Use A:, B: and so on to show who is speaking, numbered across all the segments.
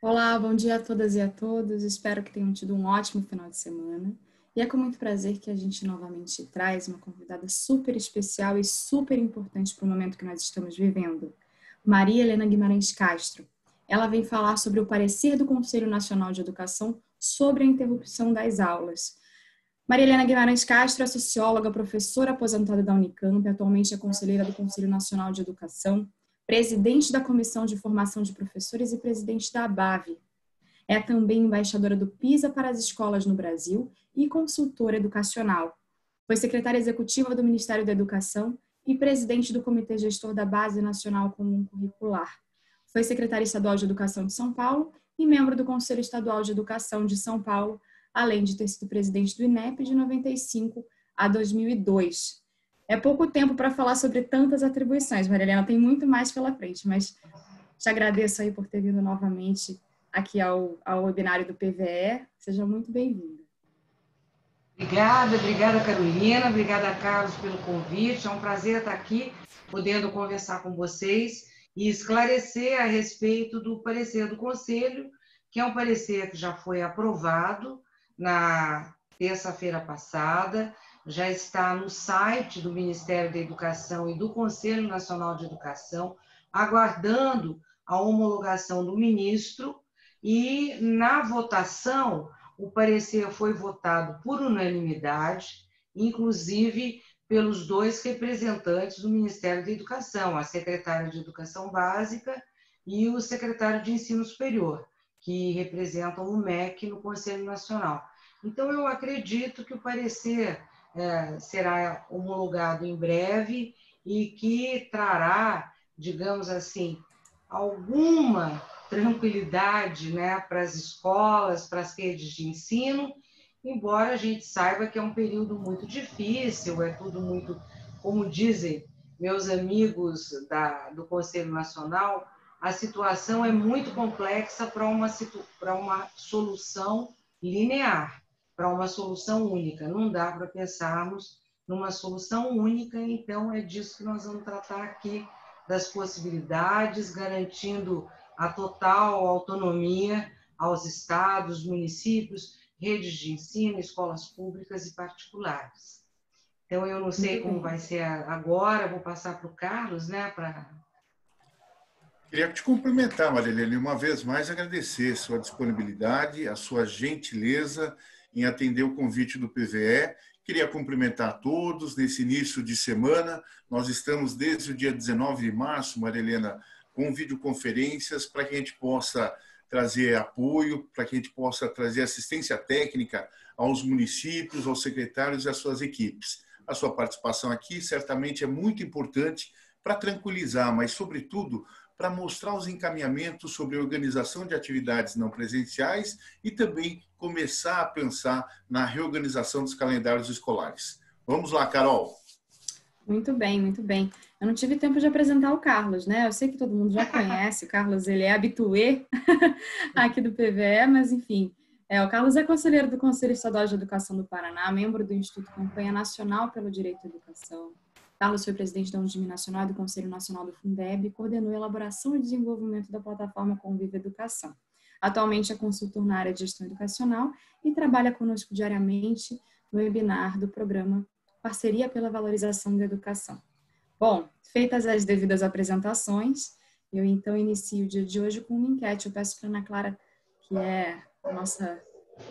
A: Olá, bom dia a todas e a todos. Espero que tenham tido um ótimo final de semana. E é com muito prazer que a gente novamente traz uma convidada super especial e super importante para o momento que nós estamos vivendo, Maria Helena Guimarães Castro. Ela vem falar sobre o parecer do Conselho Nacional de Educação sobre a interrupção das aulas. Maria Helena Guimarães Castro é socióloga, professora aposentada da Unicamp, atualmente é conselheira do Conselho Nacional de Educação, presidente da Comissão de Formação de Professores e presidente da ABAVE. É também embaixadora do PISA para as escolas no Brasil e consultora educacional. Foi secretária executiva do Ministério da Educação e presidente do Comitê Gestor da Base Nacional Comum Curricular. Foi secretária estadual de Educação de São Paulo e membro do Conselho Estadual de Educação de São Paulo, além de ter sido presidente do INEP de 95 a 2002. É pouco tempo para falar sobre tantas atribuições, Maria Helena, tem muito mais pela frente, mas te agradeço aí por ter vindo novamente aqui ao webinário do PVE. Seja muito bem-vinda.
B: Obrigada Carolina, obrigada Carlos pelo convite. É um prazer estar aqui, podendo conversar com vocês e esclarecer a respeito do parecer do Conselho, que é um parecer que já foi aprovado na terça-feira passada, já está no site do Ministério da Educação e do Conselho Nacional de Educação, aguardando a homologação do ministro, e na votação o parecer foi votado por unanimidade, inclusive pelos dois representantes do Ministério da Educação, a secretária de Educação Básica e o secretário de Ensino Superior, que representam o MEC no Conselho Nacional. Então, eu acredito que o parecer será homologado em breve e que trará, digamos assim, alguma tranquilidade, né, para as escolas, para as redes de ensino, embora a gente saiba que é um período muito difícil, é tudo muito, como dizem meus amigos do Conselho Nacional, a situação é muito complexa para uma solução linear, para uma solução única. Não dá para pensarmos numa solução única, então é disso que nós vamos tratar aqui, das possibilidades, garantindo a total autonomia aos estados, municípios, redes de ensino, escolas públicas e particulares. Então, eu não sei como vai ser agora, vou passar para o Carlos, né, para...
C: Queria te cumprimentar, Maria Helena, e uma vez mais agradecer a sua disponibilidade, a sua gentileza em atender o convite do PVE. Queria cumprimentar a todos nesse início de semana. Nós estamos desde o dia 19 de março, Maria Helena, com videoconferências para que a gente possa trazer apoio, para que a gente possa trazer assistência técnica aos municípios, aos secretários e às suas equipes. A sua participação aqui certamente é muito importante para tranquilizar, mas, sobretudo, para mostrar os encaminhamentos sobre a organização de atividades não presenciais e também começar a pensar na reorganização dos calendários escolares. Vamos lá, Carol.
A: Muito bem, muito bem. Eu não tive tempo de apresentar o Carlos, né? Eu sei que todo mundo já conhece, o Carlos ele é habituê aqui do PVE, mas enfim, o Carlos é conselheiro do Conselho Estadual de Educação do Paraná, membro do Instituto Campanha Nacional pelo Direito à Educação. Carlos foi presidente da Undime Nacional e do Conselho Nacional do Fundeb e coordenou a elaboração e desenvolvimento da plataforma Convive Educação. Atualmente é consultor na área de gestão educacional e trabalha conosco diariamente no webinar do programa Parceria pela Valorização da Educação. Bom, feitas as devidas apresentações, eu então inicio o dia de hoje com uma enquete. Eu peço para a Ana Clara, que é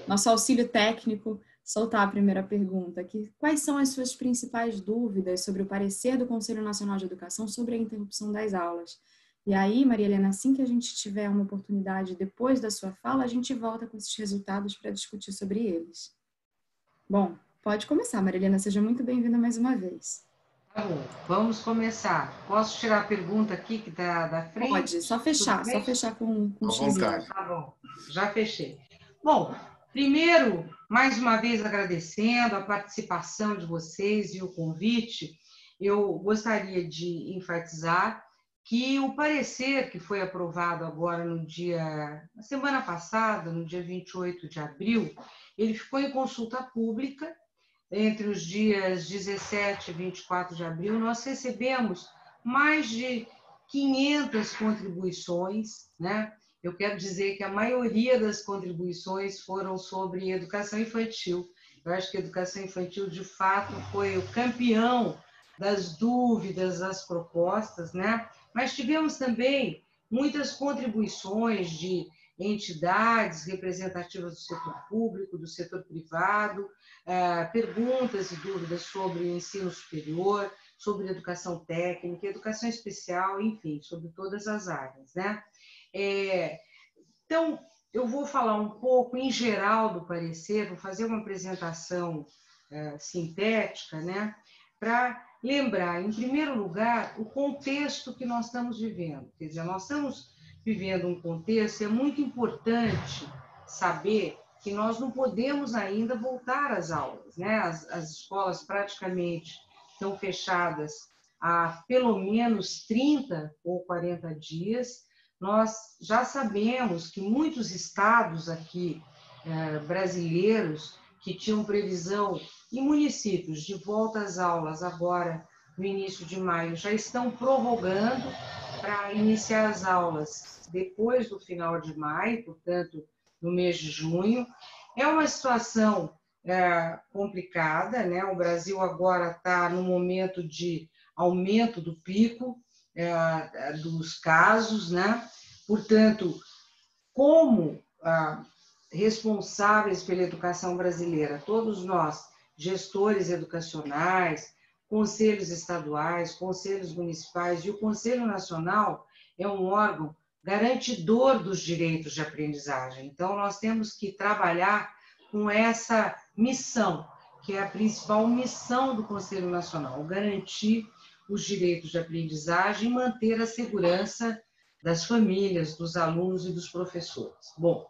A: nosso auxílio técnico, soltar a primeira pergunta aqui. Quais são as suas principais dúvidas sobre o parecer do Conselho Nacional de Educação sobre a interrupção das aulas? E aí, Maria Helena, assim que a gente tiver uma oportunidade depois da sua fala, a gente volta com esses resultados para discutir sobre eles. Bom, pode começar, Maria Helena, seja muito bem-vinda mais uma vez.
B: Tá bom, vamos começar. Posso tirar a pergunta aqui que está da frente?
A: Pode, só fechar com um xizinho.
B: Tá bom, já fechei. Bom, primeiro, mais uma vez agradecendo a participação de vocês e o convite, eu gostaria de enfatizar que o parecer que foi aprovado agora na semana passada, no dia 28 de abril, ele ficou em consulta pública entre os dias 17 e 24 de abril. Nós recebemos mais de 500 contribuições, né? eu quero dizer que a maioria das contribuições foram sobre educação infantil. Eu acho que a educação infantil, de fato, foi o campeão das dúvidas, das propostas, né? Mas tivemos também muitas contribuições de entidades representativas do setor público, do setor privado, perguntas e dúvidas sobre o ensino superior, sobre educação técnica, educação especial, enfim, sobre todas as áreas, né? Então, eu vou falar um pouco, em geral, do parecer, vou fazer uma apresentação sintética, né? Para lembrar, em primeiro lugar, o contexto que nós estamos vivendo. Quer dizer, nós estamos vivendo um contexto, é muito importante saber que nós não podemos ainda voltar às aulas, né? As escolas praticamente estão fechadas há pelo menos 30 ou 40 dias. Nós já sabemos que muitos estados aqui brasileiros que tinham previsão, e municípios de volta às aulas agora no início de maio, já estão prorrogando para iniciar as aulas depois do final de maio, portanto, no mês de junho. É uma situação complicada, né? O Brasil agora está no momento de aumento do pico dos casos, né? Portanto, como responsáveis pela educação brasileira, todos nós, gestores educacionais, conselhos estaduais, conselhos municipais e o Conselho Nacional é um órgão garantidor dos direitos de aprendizagem. Então, nós temos que trabalhar com essa missão, que é a principal missão do Conselho Nacional, garantir os direitos de aprendizagem e manter a segurança das famílias, dos alunos e dos professores. Bom,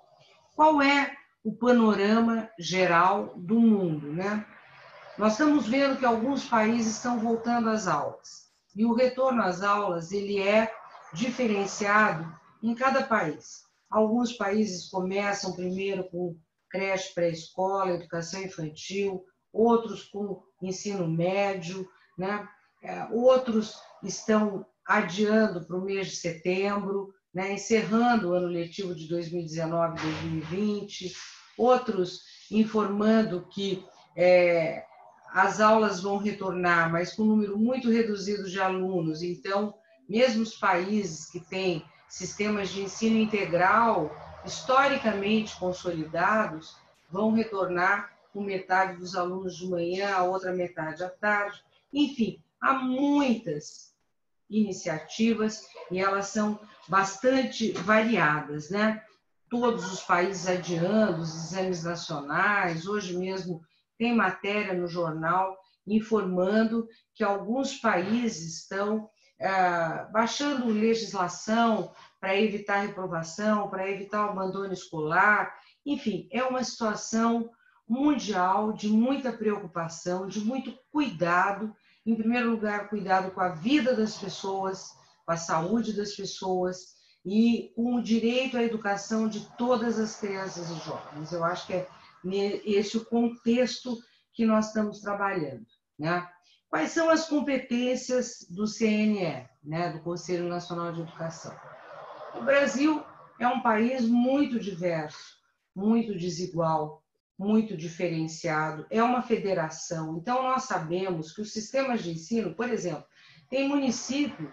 B: qual é o panorama geral do mundo, né? Nós estamos vendo que alguns países estão voltando às aulas. E o retorno às aulas, ele é diferenciado em cada país. Alguns países começam primeiro com creche, pré-escola, educação infantil, outros com ensino médio, né? Outros estão adiando para o mês de setembro, né? Encerrando o ano letivo de 2019 2020, outros informando que as aulas vão retornar, mas com um número muito reduzido de alunos. Então, mesmo os países que têm sistemas de ensino integral historicamente consolidados vão retornar com metade dos alunos de manhã, a outra metade à tarde. Enfim, há muitas iniciativas e elas são bastante variadas, né? Todos os países adiando os exames nacionais. Hoje mesmo tem matéria no jornal informando que alguns países estão baixando legislação para evitar reprovação, para evitar o abandono escolar. Enfim, é uma situação mundial de muita preocupação, de muito cuidado. Em primeiro lugar, cuidado com a vida das pessoas, com a saúde das pessoas e com o direito à educação de todas as crianças e jovens. Eu acho que é esse o contexto que nós estamos trabalhando, né? Quais são as competências do CNE, né, do Conselho Nacional de Educação? O Brasil é um país muito diverso, muito desigual, muito diferenciado, é uma federação. Então, nós sabemos que os sistemas de ensino, por exemplo, tem município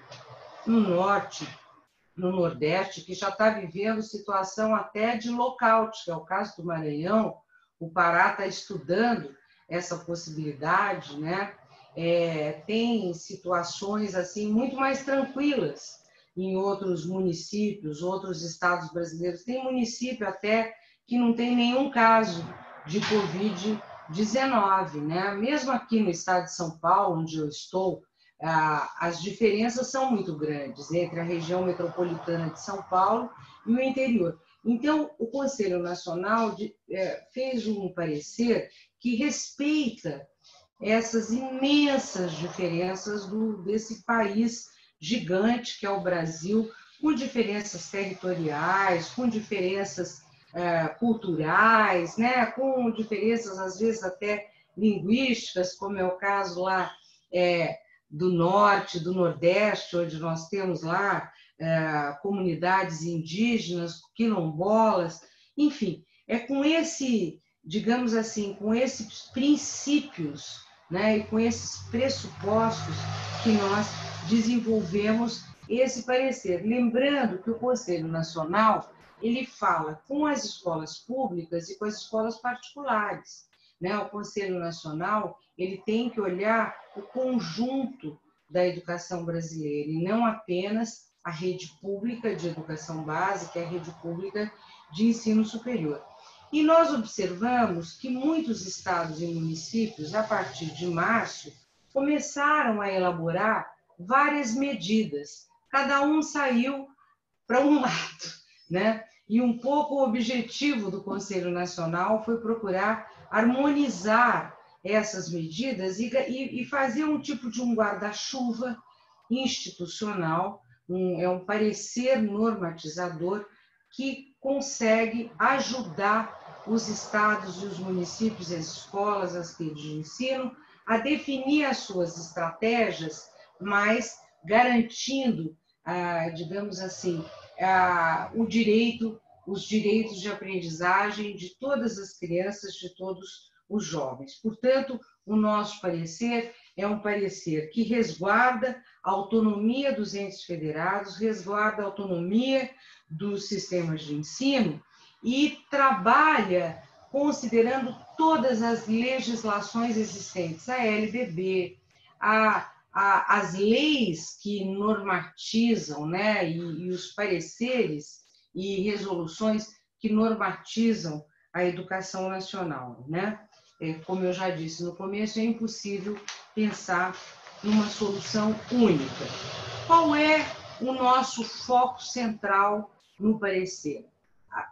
B: no norte, no nordeste, que já está vivendo situação até de lockout, que é o caso do Maranhão. O Pará está estudando essa possibilidade, né? Tem situações assim muito mais tranquilas em outros municípios, outros estados brasileiros. Tem município até que não tem nenhum caso de Covid-19, né? Mesmo aqui no estado de São Paulo, onde eu estou, as diferenças são muito grandes entre a região metropolitana de São Paulo e o interior. Então, o Conselho Nacional fez um parecer que respeita essas imensas diferenças desse país gigante que é o Brasil, com diferenças territoriais, com diferenças culturais, né? Com diferenças, às vezes, até linguísticas, como é o caso lá do Norte, do Nordeste, onde nós temos lá comunidades indígenas, quilombolas, enfim, é com esse, digamos assim, com esses princípios, né, e com esses pressupostos que nós desenvolvemos esse parecer. Lembrando que o Conselho Nacional, ele fala com as escolas públicas e com as escolas particulares, né? O Conselho Nacional, ele tem que olhar o conjunto da educação brasileira e não apenas a rede pública de educação básica, a rede pública de ensino superior. E nós observamos que muitos estados e municípios, a partir de março, começaram a elaborar várias medidas. Cada um saiu para um lado, né? E um pouco o objetivo do Conselho Nacional foi procurar harmonizar essas medidas e fazer um tipo de um guarda-chuva institucional, é um parecer normatizador que consegue ajudar os estados e os municípios, as escolas, as redes de ensino, a definir as suas estratégias, mas garantindo, digamos assim, os direitos de aprendizagem de todas as crianças, de todos os jovens. Portanto, o nosso parecer é um parecer que resguarda a autonomia dos entes federados, resguarda a autonomia dos sistemas de ensino e trabalha considerando todas as legislações existentes, a LDB, as leis que normatizam, né, e os pareceres e resoluções que normatizam a educação nacional, né? Como eu já disse no começo, é impossível pensar numa solução única. Qual é o nosso foco central no parecer?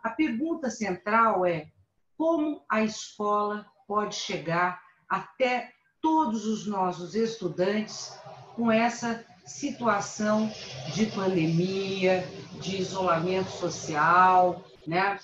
B: A pergunta central é como a escola pode chegar até todos os nossos estudantes com essa situação de pandemia, de isolamento social, né?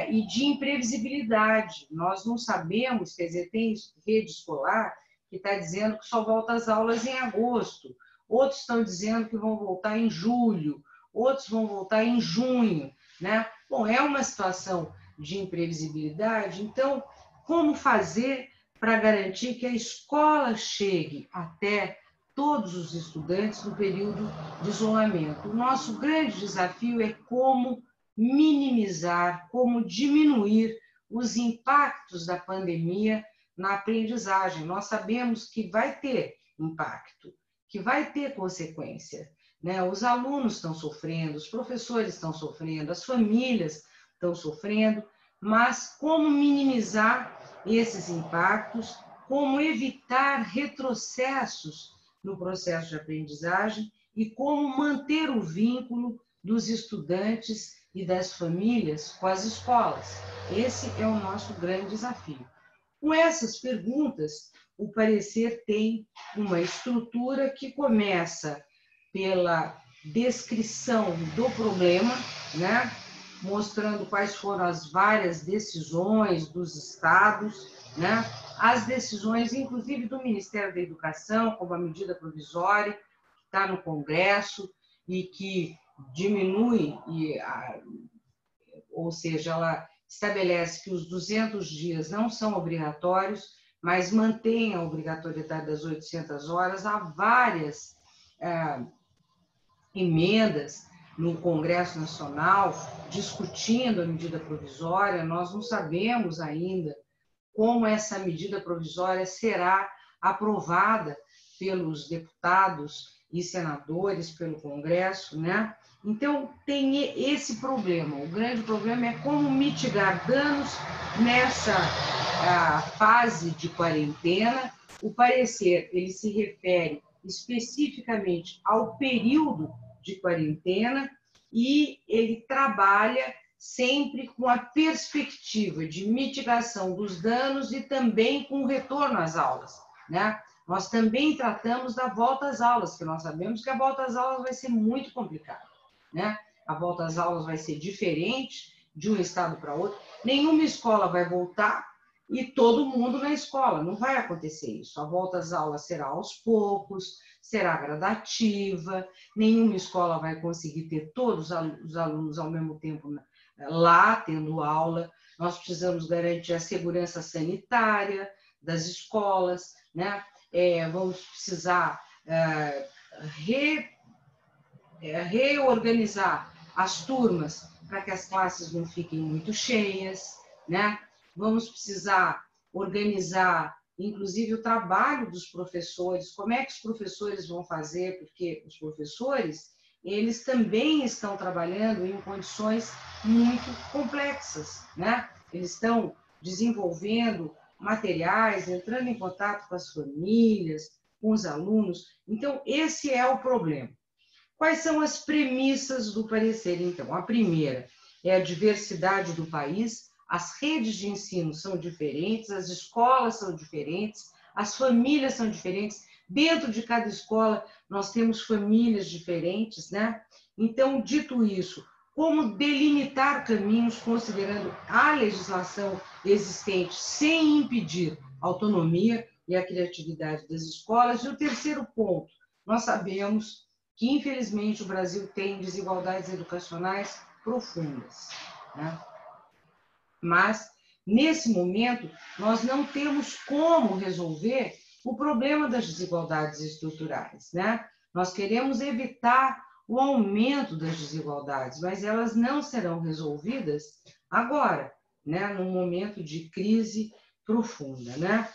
B: E de imprevisibilidade. Nós não sabemos, quer dizer, tem rede escolar que está dizendo que só volta às aulas em agosto, outros estão dizendo que vão voltar em julho, outros vão voltar em junho, né? Bom, é uma situação de imprevisibilidade, então, como fazer para garantir que a escola chegue até todos os estudantes no período de isolamento? O nosso grande desafio é como minimizar, como diminuir os impactos da pandemia na aprendizagem. Nós sabemos que vai ter impacto, que vai ter consequência, né? Os alunos estão sofrendo, os professores estão sofrendo, as famílias estão sofrendo, mas como minimizar esses impactos, como evitar retrocessos no processo de aprendizagem e como manter o vínculo dos estudantes e das famílias com as escolas. Esse é o nosso grande desafio. Com essas perguntas, o parecer tem uma estrutura que começa pela descrição do problema, né? Mostrando quais foram as várias decisões dos estados, né? As decisões, inclusive, do Ministério da Educação, como a medida provisória, que está no Congresso e que diminui, ou seja, ela estabelece que os 200 dias não são obrigatórios, mas mantém a obrigatoriedade das 800 horas. Há várias emendas no Congresso Nacional discutindo a medida provisória. Nós não sabemos ainda como essa medida provisória será aprovada pelos deputados e senadores, pelo Congresso, né? Então, tem esse problema. O grande problema é como mitigar danos nessa fase de quarentena. O parecer, ele se refere especificamente ao período de quarentena e ele trabalha sempre com a perspectiva de mitigação dos danos e também com o retorno às aulas, né? Nós também tratamos da volta às aulas, porque nós sabemos que a volta às aulas vai ser muito complicada, né? A volta às aulas vai ser diferente de um estado para outro. Nenhuma escola vai voltar e todo mundo na escola. Não vai acontecer isso. A volta às aulas será aos poucos, será gradativa, nenhuma escola vai conseguir ter todos os alunos ao mesmo tempo lá, tendo aula. Nós precisamos garantir a segurança sanitária das escolas, né? Vamos precisar reorganizar as turmas para que as classes não fiquem muito cheias, né? Vamos precisar organizar, inclusive, o trabalho dos professores, como é que os professores vão fazer, porque os professores, eles também estão trabalhando em condições muito complexas, né? Eles estão desenvolvendo materiais, entrando em contato com as famílias, com os alunos. Então, esse é o problema. Quais são as premissas do parecer, então? A primeira é a diversidade do país, as redes de ensino são diferentes, as escolas são diferentes, as famílias são diferentes, dentro de cada escola nós temos famílias diferentes, né? Então, dito isso, como delimitar caminhos considerando a legislação existente sem impedir a autonomia e a criatividade das escolas? E o terceiro ponto, nós sabemos que, infelizmente, o Brasil tem desigualdades educacionais profundas, né? Mas, nesse momento, nós não temos como resolver o problema das desigualdades estruturais, né? Nós queremos evitar o aumento das desigualdades, mas elas não serão resolvidas agora, né? Num momento de crise profunda, né?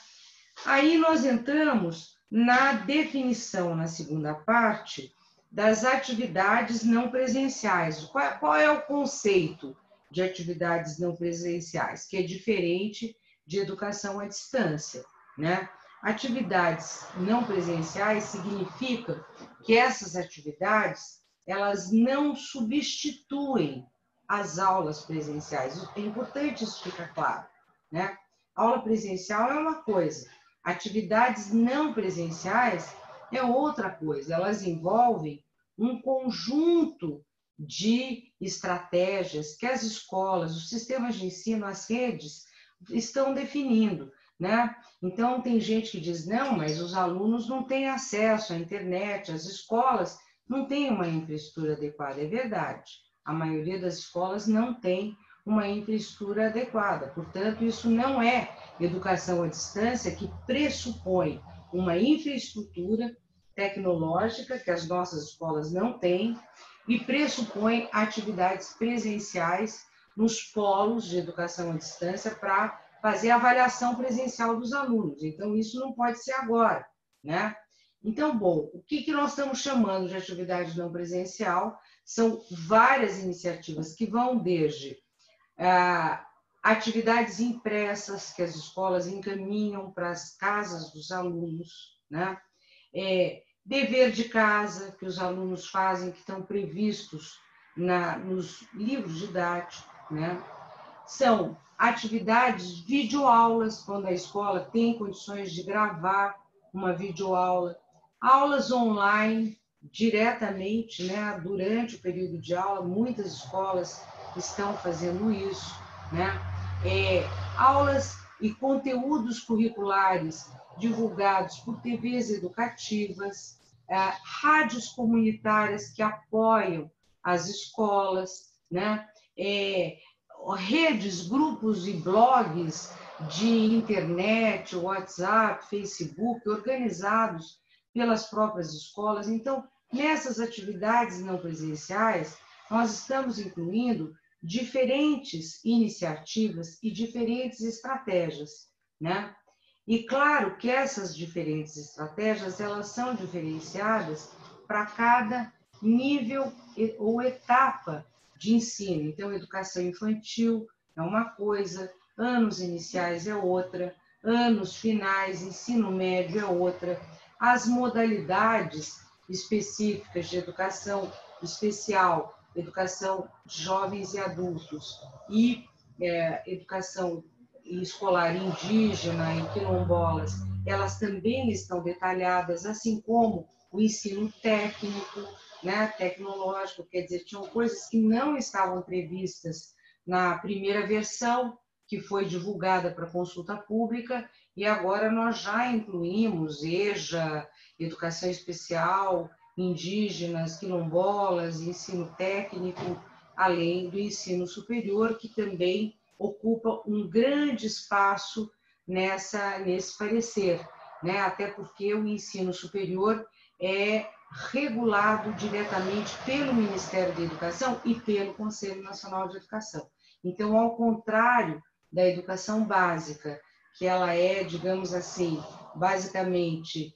B: Aí nós entramos na definição, na segunda parte, das atividades não presenciais. Qual é o conceito de atividades não presenciais? Que é diferente de educação à distância, né? Atividades não presenciais significa que essas atividades, elas não substituem as aulas presenciais. É importante isso ficar claro, né? Aula presencial é uma coisa, atividades não presenciais é outra coisa. Elas envolvem um conjunto de estratégias que as escolas, os sistemas de ensino, as redes estão definindo, né? Então, tem gente que diz, não, mas os alunos não têm acesso à internet, as escolas não têm uma infraestrutura adequada. É verdade, a maioria das escolas não tem uma infraestrutura adequada. Portanto, isso não é educação à distância, que pressupõe uma infraestrutura tecnológica que as nossas escolas não têm e pressupõe atividades presenciais nos polos de educação à distância para fazer a avaliação presencial dos alunos. Então, isso não pode ser agora, né? Então, bom, o que nós estamos chamando de atividade não presencial? São várias iniciativas que vão desde atividades impressas que as escolas encaminham para as casas dos alunos, né? Dever de casa que os alunos fazem, que estão previstos nos livros didáticos, né? São atividades, videoaulas, quando a escola tem condições de gravar uma videoaula, aulas online diretamente, né? Durante o período de aula, muitas escolas estão fazendo isso, né? Aulas e conteúdos curriculares divulgados por TVs educativas, rádios comunitárias que apoiam as escolas, né? Redes, grupos e blogs de internet, WhatsApp, Facebook, organizados pelas próprias escolas. Então, nessas atividades não presenciais, nós estamos incluindo diferentes iniciativas e diferentes estratégias, né? E claro que essas diferentes estratégias, elas são diferenciadas para cada nível ou etapa de ensino. Então, educação infantil é uma coisa, anos iniciais é outra, anos finais, ensino médio é outra. As modalidades específicas de educação especial, educação de jovens e adultos e educação escolar indígena e quilombolas, elas também estão detalhadas, assim como o ensino técnico, né, tecnológico, quer dizer, tinham coisas que não estavam previstas na primeira versão, que foi divulgada para consulta pública, e agora nós já incluímos EJA, educação especial, indígenas, quilombolas, ensino técnico, além do ensino superior, que também ocupa um grande espaço nesse parecer, né? Até porque o ensino superior é regulado diretamente pelo Ministério da Educação e pelo Conselho Nacional de Educação. Então, ao contrário da educação básica, que ela é, digamos assim, basicamente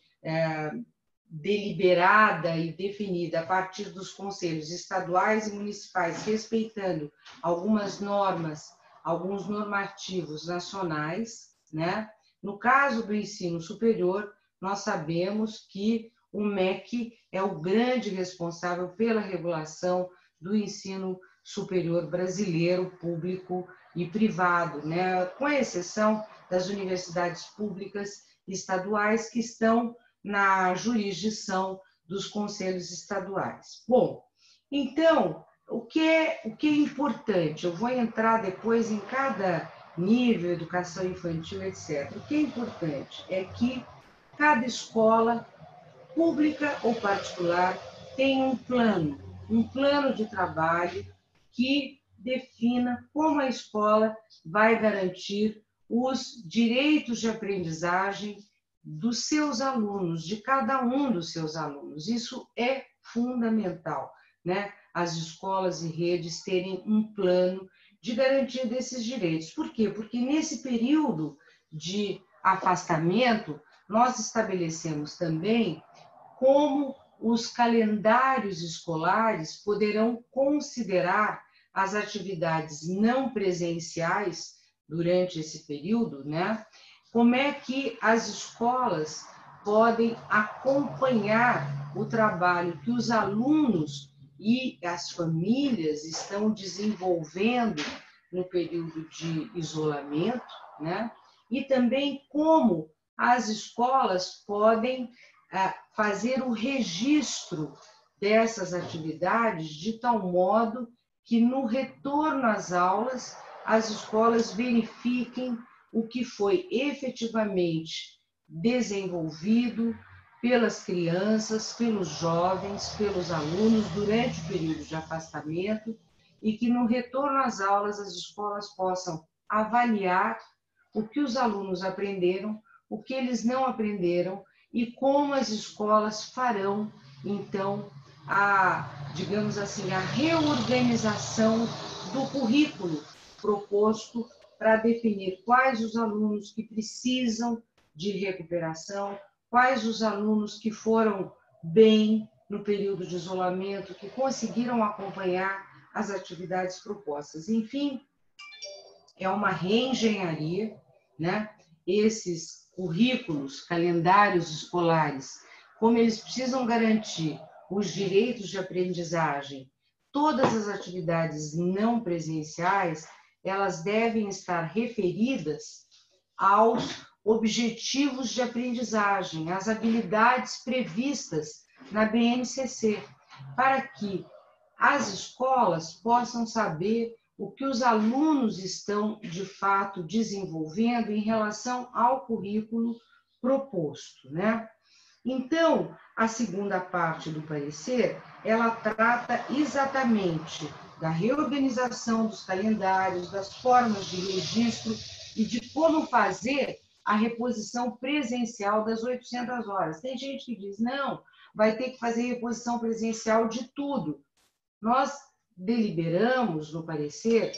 B: deliberada e definida a partir dos conselhos estaduais e municipais, respeitando algumas normas, alguns normativos nacionais, né? No caso do ensino superior, nós sabemos que o MEC é o grande responsável pela regulação do ensino superior brasileiro, público e privado, né? Com exceção das universidades públicas estaduais que estão na jurisdição dos conselhos estaduais. Bom, então, o que é importante? Eu vou entrar depois em cada nível, educação infantil, etc. O que é importante é que cada escola, pública ou particular, tem um plano de trabalho que defina como a escola vai garantir os direitos de aprendizagem dos seus alunos, de cada um dos seus alunos. Isso é fundamental, né? As escolas e redes terem um plano de garantia desses direitos. Por quê? Porque nesse período de afastamento, nós estabelecemos também como os calendários escolares poderão considerar as atividades não presenciais durante esse período, né? Como é que as escolas podem acompanhar o trabalho que os alunos e as famílias estão desenvolvendo no período de isolamento, né? E também como as escolas podem fazer o registro dessas atividades de tal modo que no retorno às aulas as escolas verifiquem o que foi efetivamente desenvolvido pelas crianças, pelos jovens, pelos alunos durante o período de afastamento e que no retorno às aulas as escolas possam avaliar o que os alunos aprenderam, o que eles não aprenderam e como as escolas farão, então, digamos assim, a reorganização do currículo proposto para definir quais os alunos que precisam de recuperação, quais os alunos que foram bem no período de isolamento, que conseguiram acompanhar as atividades propostas. Enfim, é uma reengenharia, né? Esses currículos, calendários escolares, como eles precisam garantir os direitos de aprendizagem, todas as atividades não presenciais, elas devem estar referidas aos objetivos de aprendizagem, às habilidades previstas na BNCC, para que as escolas possam saber o que os alunos estão, de fato, desenvolvendo em relação ao currículo proposto, né? Então, a segunda parte do parecer, ela trata exatamente da reorganização dos calendários, das formas de registro e de como fazer a reposição presencial das 800 horas. Tem gente que diz, não, vai ter que fazer reposição presencial de tudo. Nós deliberamos no parecer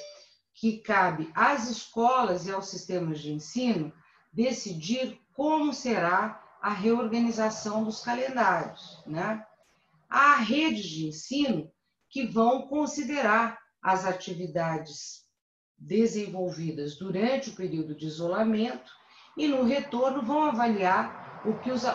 B: que cabe às escolas e aos sistemas de ensino decidir como será a reorganização dos calendários, né? Há redes de ensino que vão considerar as atividades desenvolvidas durante o período de isolamento e no retorno vão avaliar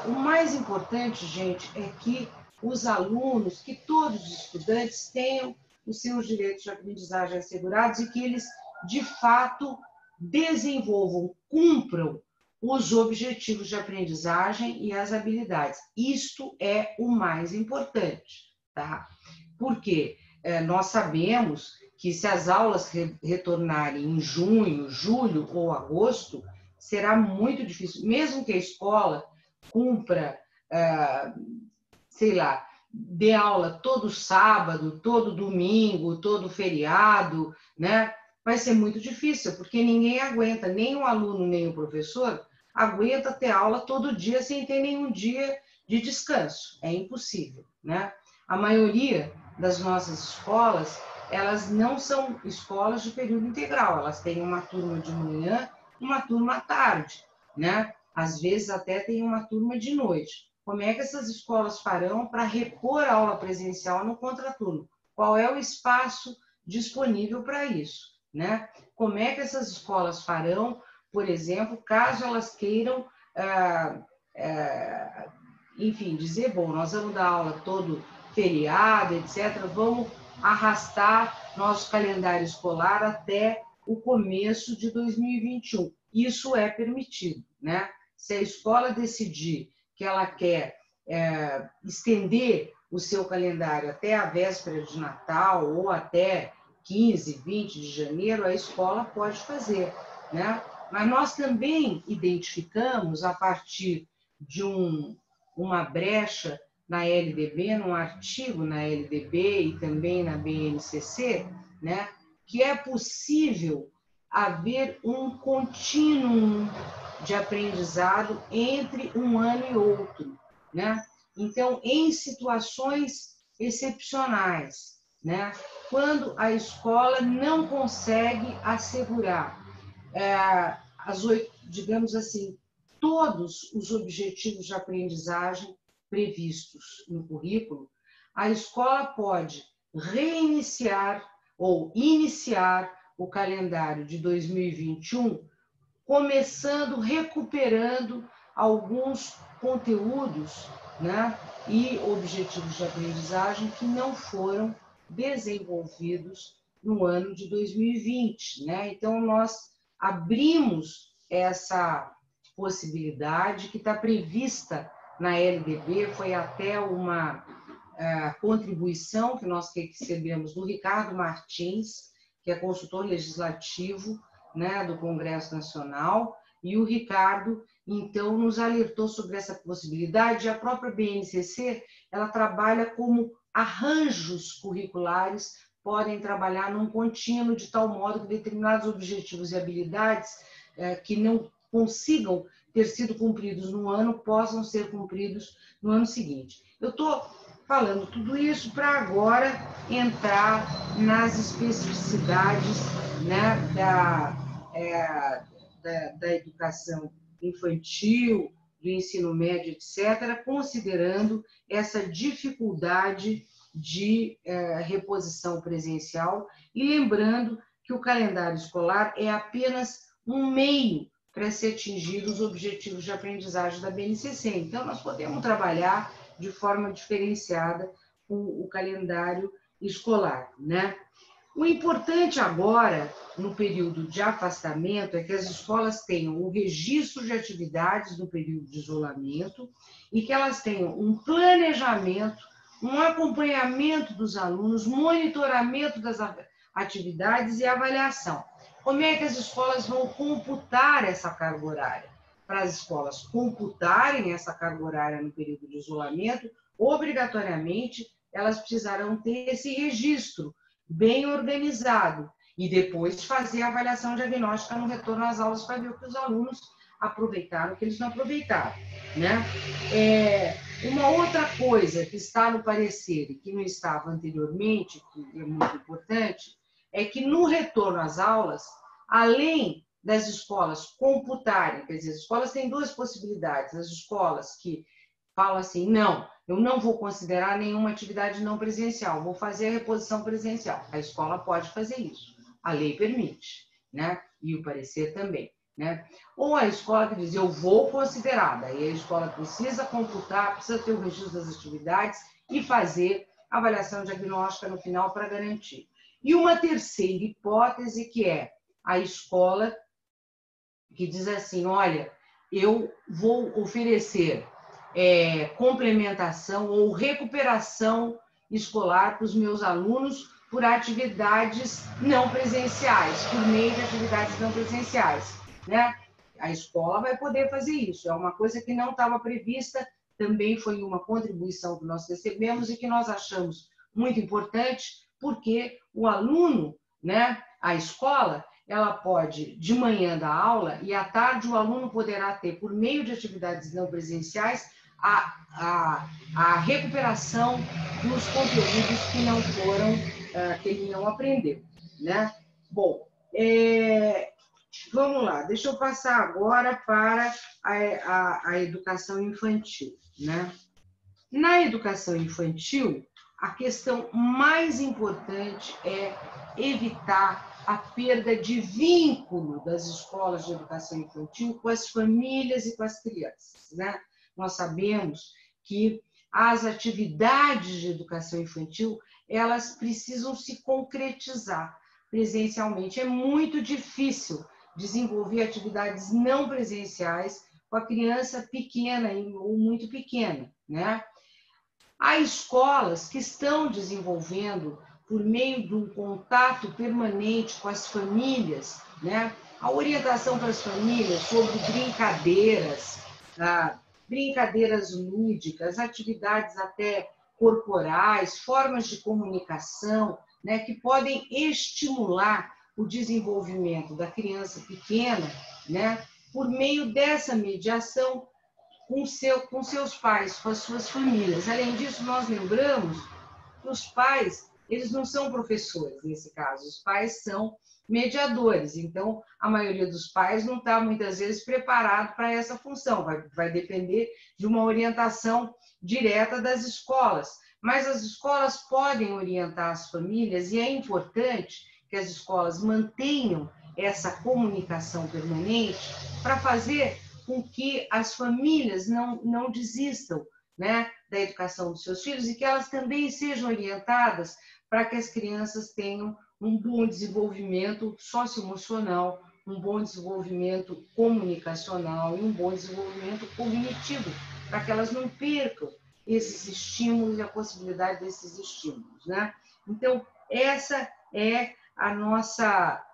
B: o mais importante, gente, é que os alunos, que todos os estudantes tenham os seus direitos de aprendizagem assegurados e que eles, de fato, desenvolvam, cumpram os objetivos de aprendizagem e as habilidades. Isto é o mais importante, tá? Porque nós sabemos que se as aulas retornarem em junho, julho ou agosto, será muito difícil, mesmo que a escola cumpra, sei lá, dê aula todo sábado, todo domingo, todo feriado, né? Vai ser muito difícil, porque ninguém aguenta, nem o aluno, nem o professor, aguenta ter aula todo dia sem ter nenhum dia de descanso. É impossível, né? A maioria das nossas escolas, elas não são escolas de período integral, elas têm uma turma de manhã, uma turma à tarde, né? Às vezes até tem uma turma de noite. Como é que essas escolas farão para repor a aula presencial no contraturno? Qual é o espaço disponível para isso, né? Como é que essas escolas farão, por exemplo, caso elas queiram, enfim, dizer, bom, nós vamos dar aula todo feriado, etc., vamos arrastar nosso calendário escolar até o começo de 2021. Isso é permitido, né? Se a escola decidir que ela quer estender o seu calendário até a véspera de Natal ou até 15, 20 de janeiro, a escola pode fazer, né? Mas nós também identificamos, a partir de uma brecha na LDB, num artigo na LDB e também na BNCC, né, que é possível haver um contínuo de aprendizado entre um ano e outro, né? Então, em situações excepcionais, né, quando a escola não consegue assegurar, digamos assim, todos os objetivos de aprendizagem previstos no currículo, a escola pode reiniciar ou iniciar o calendário de 2021, começando, recuperando alguns conteúdos, né, e objetivos de aprendizagem que não foram desenvolvidos no ano de 2020, né? Então, nós abrimos essa possibilidade que está prevista na LDB, foi até uma contribuição que nós recebemos do Ricardo Martins, que é consultor legislativo, né, do Congresso Nacional, e o Ricardo, então, nos alertou sobre essa possibilidade. A própria BNCC, ela trabalha como arranjos curriculares, podem trabalhar num contínuo, de tal modo que determinados objetivos e habilidades que não consigam ter sido cumpridos no ano, possam ser cumpridos no ano seguinte. Eu estou falando tudo isso para agora entrar nas especificidades, né, da educação infantil, do ensino médio, etc., considerando essa dificuldade de reposição presencial e lembrando que o calendário escolar é apenas um meio para se atingir os objetivos de aprendizagem da BNCC. Então, nós podemos trabalhar de forma diferenciada com o calendário escolar, né? O importante agora, no período de afastamento, é que as escolas tenham o registro de atividades no período de isolamento e que elas tenham um planejamento, um acompanhamento dos alunos, monitoramento das atividades e avaliação. Como é que as escolas vão computar essa carga horária? Para as escolas computarem essa carga horária no período de isolamento, obrigatoriamente elas precisarão ter esse registro bem organizado e depois fazer a avaliação diagnóstica no retorno às aulas para ver o que os alunos aproveitaram, o que eles não aproveitaram, né? Uma outra coisa que está no parecer e que não estava anteriormente, que é muito importante, é que no retorno às aulas, além das escolas computarem, quer dizer, as escolas têm duas possibilidades, as escolas que falam assim, não, eu não vou considerar nenhuma atividade não presencial, vou fazer a reposição presencial. A escola pode fazer isso, a lei permite, né? E o parecer também, né? Ou a escola que diz, eu vou considerar, daí a escola precisa computar, precisa ter o registro das atividades e fazer a avaliação diagnóstica no final para garantir. E uma terceira hipótese que é a escola que diz assim, olha, eu vou oferecer complementação ou recuperação escolar para os meus alunos por atividades não presenciais, por meio de atividades não presenciais, né? A escola vai poder fazer isso, é uma coisa que não estava prevista, também foi uma contribuição que nós recebemos e que nós achamos muito importante, porque o aluno, né, a escola, ela pode, de manhã dar aula e à tarde o aluno poderá ter, por meio de atividades não presenciais, a recuperação dos conteúdos que não foram, que ele não aprendeu, né? Bom, vamos lá, deixa eu passar agora para a educação infantil, né? Na educação infantil, a questão mais importante é evitar a perda de vínculo das escolas de educação infantil com as famílias e com as crianças, né? Nós sabemos que as atividades de educação infantil, elas precisam se concretizar presencialmente. É muito difícil desenvolver atividades não presenciais com a criança pequena ou muito pequena, né? Há escolas que estão desenvolvendo, por meio do contato permanente com as famílias, né, a orientação para as famílias sobre brincadeiras, brincadeiras lúdicas, atividades até corporais, formas de comunicação, né, que podem estimular o desenvolvimento da criança pequena, né, por meio dessa mediação com seus pais, com as suas famílias. Além disso, nós lembramos que os pais, eles não são professores nesse caso, os pais são mediadores. Então, a maioria dos pais não está, muitas vezes, preparado para essa função. Vai depender de uma orientação direta das escolas. Mas as escolas podem orientar as famílias e é importante que as escolas mantenham essa comunicação permanente para fazer com que as famílias não desistam, né, da educação dos seus filhos e que elas também sejam orientadas para que as crianças tenham um bom desenvolvimento socioemocional, um bom desenvolvimento comunicacional e um bom desenvolvimento cognitivo, para que elas não percam esses estímulos e a possibilidade desses estímulos, né? Então, essa é a nossa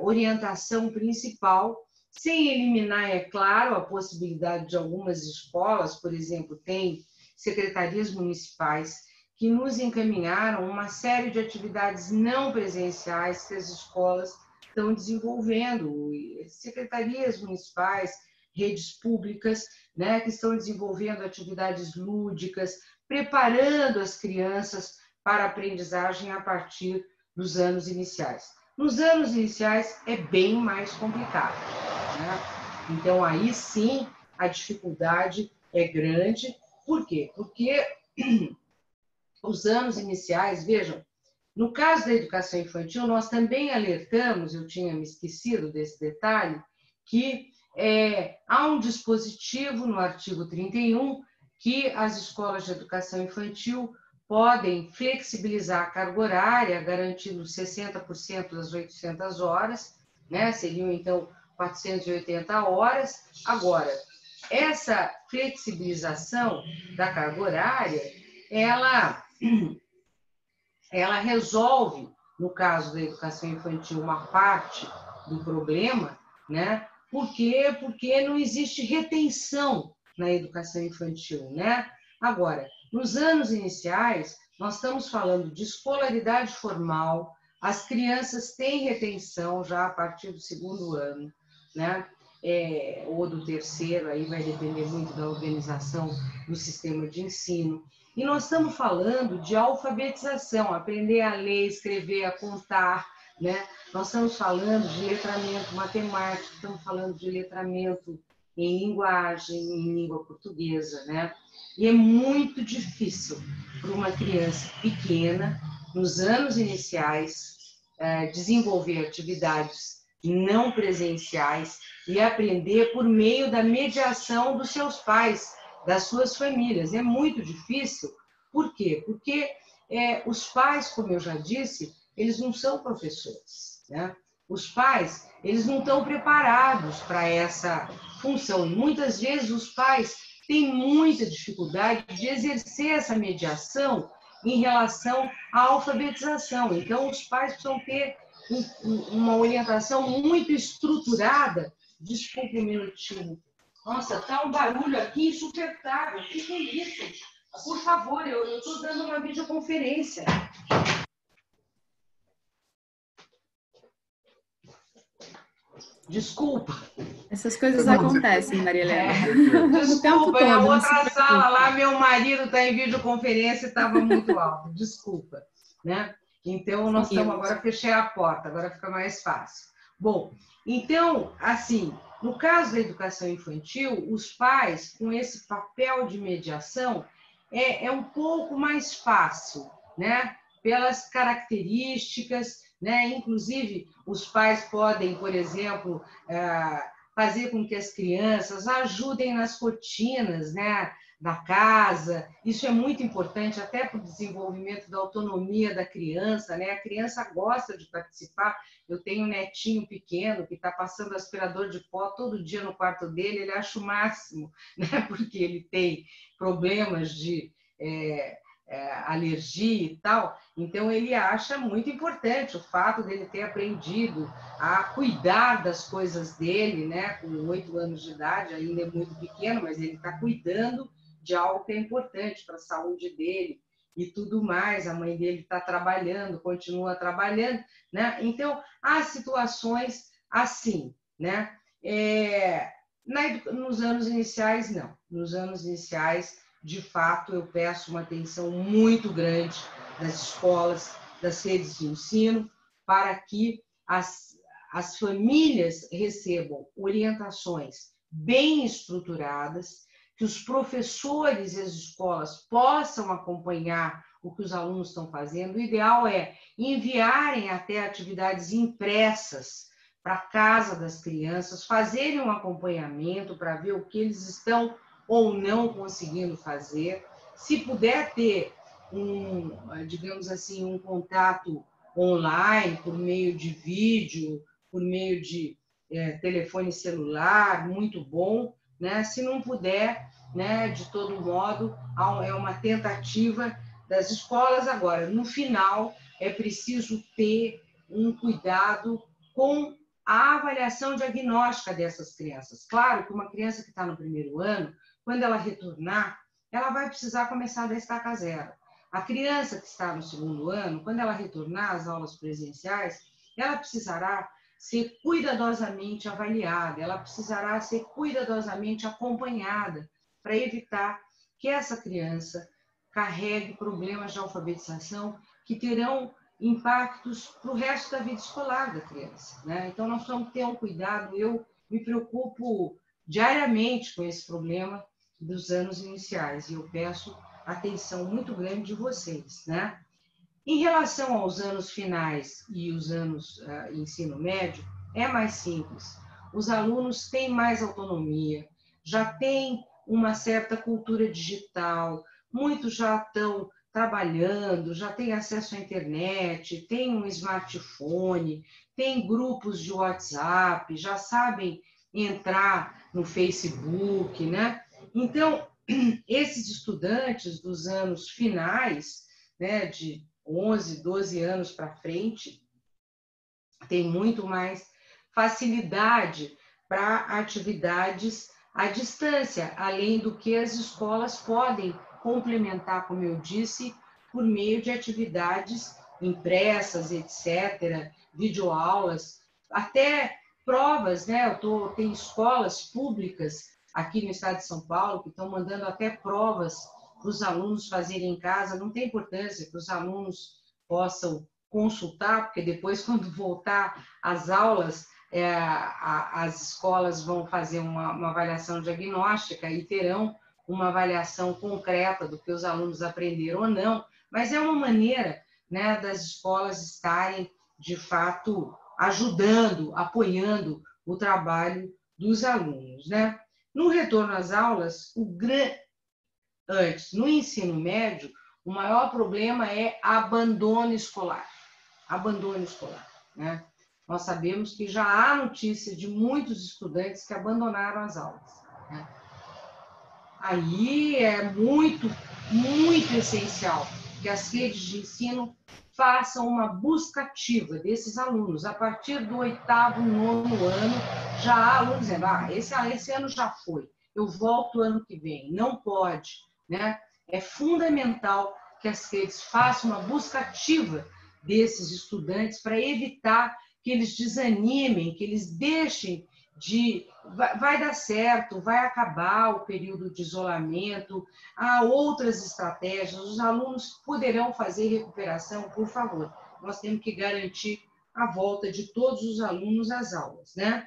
B: orientação principal, sem eliminar, é claro, a possibilidade de algumas escolas, por exemplo, tem secretarias municipais que nos encaminharam uma série de atividades não presenciais que as escolas estão desenvolvendo, secretarias municipais, redes públicas, né, que estão desenvolvendo atividades lúdicas, preparando as crianças para a aprendizagem a partir dos anos iniciais. Nos anos iniciais é bem mais complicado, né? Então, aí sim, a dificuldade é grande. Por quê? Porque os anos iniciais, vejam, no caso da educação infantil, nós também alertamos, eu tinha me esquecido desse detalhe, que há um dispositivo no artigo 31 que as escolas de educação infantil podem flexibilizar a carga horária, garantindo 60% das 800 horas, né? Seriam, então, 480 horas. Agora, essa flexibilização da carga horária, ela resolve, no caso da educação infantil, uma parte do problema, né? Por quê? Porque não existe retenção na educação infantil, né? Agora, nos anos iniciais, nós estamos falando de escolaridade formal, as crianças têm retenção já a partir do 2º ano, né? Ou do 3º, aí vai depender muito da organização do sistema de ensino. E nós estamos falando de alfabetização, aprender a ler, escrever, a contar, né? Nós estamos falando de letramento matemático, estamos falando de letramento em linguagem, em língua portuguesa, né? E é muito difícil para uma criança pequena, nos anos iniciais, desenvolver atividades não presenciais e aprender por meio da mediação dos seus pais, das suas famílias. É muito difícil. Por quê? Porque os pais, como eu já disse, eles não são professores, né? Os pais, eles não estão preparados para essa função. E muitas vezes os pais têm muita dificuldade de exercer essa mediação em relação à alfabetização. Então, os pais precisam ter uma orientação muito estruturada. Desculpe um minutinho. Nossa, tá um barulho aqui insuportável. O que é isso? Por favor, eu estou dando uma videoconferência. Desculpa.
A: Essas coisas acontecem, Maria Helena.
B: Desculpa, na outra sala lá, meu marido está em videoconferência e estava muito alto. Desculpa, né? Então, nós estamos agora, fechei a porta, agora fica mais fácil. Bom, então, assim, no caso da educação infantil, os pais, com esse papel de mediação, é um pouco mais fácil, né? Pelas características, né? Inclusive, os pais podem, por exemplo, fazer com que as crianças ajudem nas rotinas, né, da casa. Isso é muito importante até para o desenvolvimento da autonomia da criança, né? A criança gosta de participar. Eu tenho um netinho pequeno que está passando aspirador de pó todo dia no quarto dele, ele acha o máximo, né? Porque ele tem problemas de alergia e tal, então ele acha muito importante o fato dele ter aprendido a cuidar das coisas dele, né? Com 8 anos de idade, ainda é muito pequeno, mas ele está cuidando de algo que é importante para a saúde dele e tudo mais. A mãe dele está trabalhando, continua trabalhando, né? Então, há situações assim, né? Nos anos iniciais, não. Nos anos iniciais, de fato, eu peço uma atenção muito grande das escolas, das redes de ensino, para que as famílias recebam orientações bem estruturadas, que os professores e as escolas possam acompanhar o que os alunos estão fazendo. O ideal é enviarem até atividades impressas para a casa das crianças, fazerem um acompanhamento para ver o que eles estão ou não conseguindo fazer. Se puder ter digamos assim, um contato online, por meio de vídeo, por meio de telefone celular, muito bom, né? Se não puder, né, de todo modo, é uma tentativa das escolas. Agora, no final, é preciso ter um cuidado com a avaliação diagnóstica dessas crianças. Claro que uma criança que está no primeiro ano, quando ela retornar, ela vai precisar começar da estaca zero. A criança que está no segundo ano, quando ela retornar às aulas presenciais, ela precisará ser cuidadosamente avaliada, ela precisará ser cuidadosamente acompanhada para evitar que essa criança carregue problemas de alfabetização que terão impactos para o resto da vida escolar da criança, né? Então, nós precisamos ter um cuidado. Eu me preocupo diariamente com esse problema dos anos iniciais e eu peço atenção muito grande de vocês, né? Em relação aos anos finais e os anos ensino médio, é mais simples. Os alunos têm mais autonomia, já têm uma certa cultura digital, muitos já estão trabalhando, já têm acesso à internet, têm um smartphone, têm grupos de WhatsApp, já sabem entrar no Facebook, né? Então, esses estudantes dos anos finais, né, de 11, 12 anos para frente, têm muito mais facilidade para atividades à distância, além do que as escolas podem complementar, como eu disse, por meio de atividades impressas, etc., videoaulas, até provas, né? Tem escolas públicas aqui no estado de São Paulo que estão mandando até provas para os alunos fazerem em casa. Não tem importância que os alunos possam consultar, porque depois, quando voltar às aulas, as escolas vão fazer uma avaliação diagnóstica e terão uma avaliação concreta do que os alunos aprenderam ou não, mas é uma maneira, né, das escolas estarem, de fato, ajudando, apoiando o trabalho dos alunos, né? No retorno às aulas, antes, no ensino médio, o maior problema é abandono escolar. Abandono escolar, né? Nós sabemos que já há notícia de muitos estudantes que abandonaram as aulas, né? Aí é muito, muito essencial que as redes de ensino façam uma busca ativa desses alunos. A partir do 8º, 9º ano, já há alunos dizendo, esse ano já foi, eu volto ano que vem. Não pode, né? É fundamental que as redes façam uma busca ativa desses estudantes para evitar que eles desanimem, que eles deixem de... Vai dar certo, vai acabar o período de isolamento, há outras estratégias, os alunos poderão fazer recuperação, por favor. Nós temos que garantir a volta de todos os alunos às aulas, né?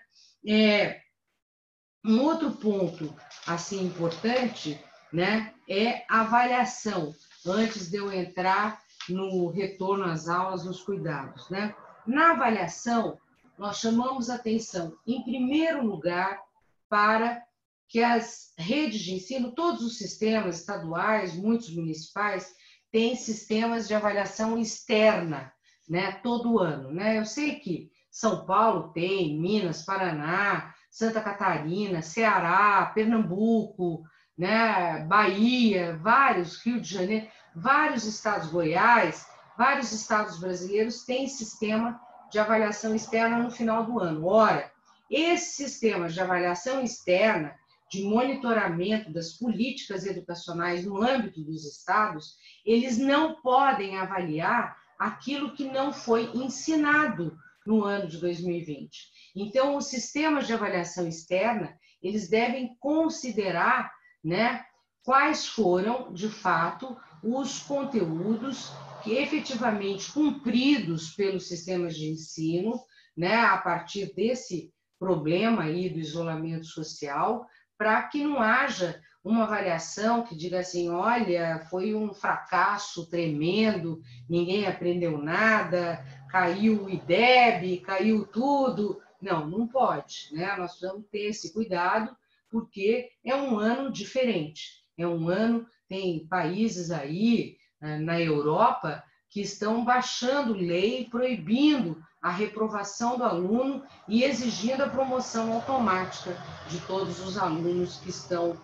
B: Um outro ponto assim importante, né, é a avaliação, antes de eu entrar no retorno às aulas, nos cuidados, né? Na avaliação, nós chamamos atenção, em primeiro lugar, para que as redes de ensino, todos os sistemas estaduais, muitos municipais, têm sistemas de avaliação externa, né, todo ano, né? Eu sei que São Paulo tem, Minas, Paraná, Santa Catarina, Ceará, Pernambuco, né, Bahia, vários, Rio de Janeiro, vários estados, Goiás, vários estados brasileiros têm sistema de avaliação externa no final do ano. Ora, esses sistemas de avaliação externa, de monitoramento das políticas educacionais no âmbito dos estados, eles não podem avaliar aquilo que não foi ensinado no ano de 2020. Então, os sistemas de avaliação externa, eles devem considerar, né, quais foram, de fato, os conteúdos que efetivamente cumpridos pelos sistemas de ensino, né, a partir desse problema aí do isolamento social, para que não haja uma avaliação que diga assim, olha, foi um fracasso tremendo, ninguém aprendeu nada, caiu o IDEB, caiu tudo. Não, não pode, né? Nós precisamos ter esse cuidado, porque é um ano diferente. É um ano, tem países aí na Europa que estão baixando lei, proibindo a reprovação do aluno e exigindo a promoção automática de todos os alunos que estão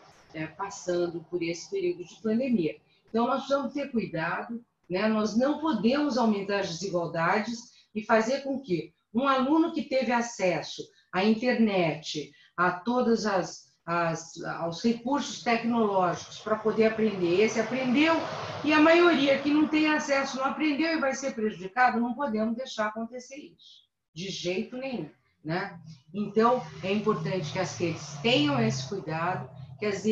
B: passando por esse período de pandemia. Então, nós precisamos ter cuidado, né? Nós não podemos aumentar as desigualdades e fazer com que um aluno que teve acesso à internet, a todos aos recursos tecnológicos para poder aprender, esse aprendeu, e a maioria que não tem acesso não aprendeu e vai ser prejudicado, não podemos deixar acontecer isso, de jeito nenhum, né? Então, é importante que as redes tenham esse cuidado, que as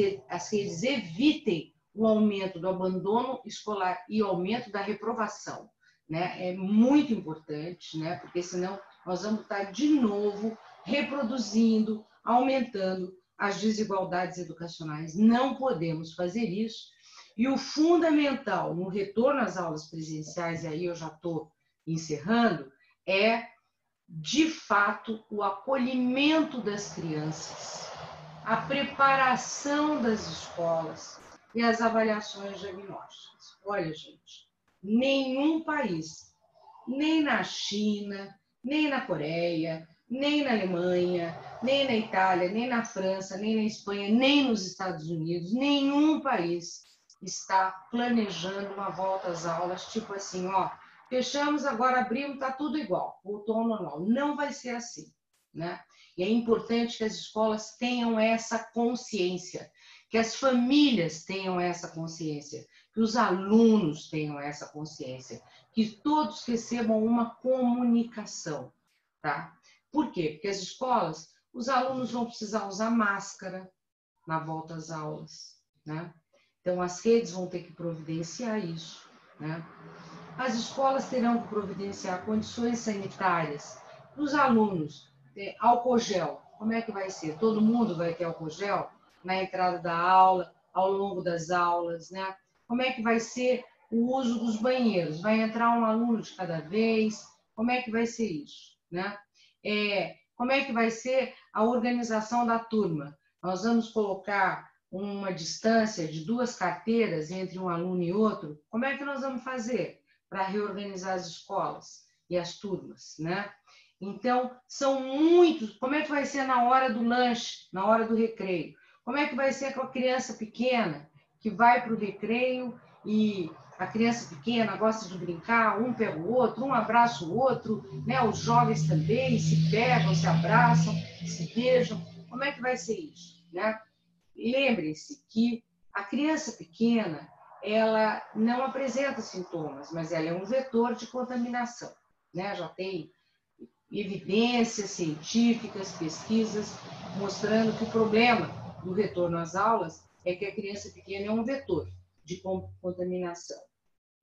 B: redes evitem o aumento do abandono escolar e o aumento da reprovação, né? É muito importante, né? Porque senão nós vamos estar de novo reproduzindo, aumentando as desigualdades educacionais. Não podemos fazer isso. E o fundamental no retorno às aulas presenciais, e aí eu já estou encerrando, é, de fato, o acolhimento das crianças, a preparação das escolas e as avaliações diagnósticas. Olha, gente, nenhum país, nem na China, nem na Coreia, nem na Alemanha, nem na Itália, nem na França, nem na Espanha, nem nos Estados Unidos, nenhum país está planejando uma volta às aulas, tipo assim, ó, fechamos, agora abrimos, está tudo igual, voltou ao normal. Não vai ser assim, né? E é importante que as escolas tenham essa consciência, que as famílias tenham essa consciência, que os alunos tenham essa consciência, que todos recebam uma comunicação, tá? Por quê? Porque as escolas, os alunos vão precisar usar máscara na volta às aulas, né? Então, as redes vão ter que providenciar isso, né? As escolas terão que providenciar condições sanitárias para os alunos. Álcool gel, como é que vai ser? Todo mundo vai ter álcool gel na entrada da aula, ao longo das aulas, né? Como é que vai ser o uso dos banheiros? Vai entrar um aluno de cada vez? Como é que vai ser isso, né? Como é que vai ser a organização da turma? Nós vamos colocar uma distância de 2 carteiras entre um aluno e outro? Como é que nós vamos fazer para reorganizar as escolas e as turmas, né? Então, são muitos... Como é que vai ser na hora do lanche, na hora do recreio? Como é que vai ser com a criança pequena que vai para o recreio e A criança pequena gosta de brincar, um pega o outro, um abraça o outro, né? Os jovens também se pegam, se abraçam, se beijam. Como é que vai ser isso, né? Lembre-se que a criança pequena, ela não apresenta sintomas, mas ela é um vetor de contaminação, né? Já tem evidências científicas, pesquisas, mostrando que o problema do retorno às aulas é que a criança pequena é um vetor de contaminação.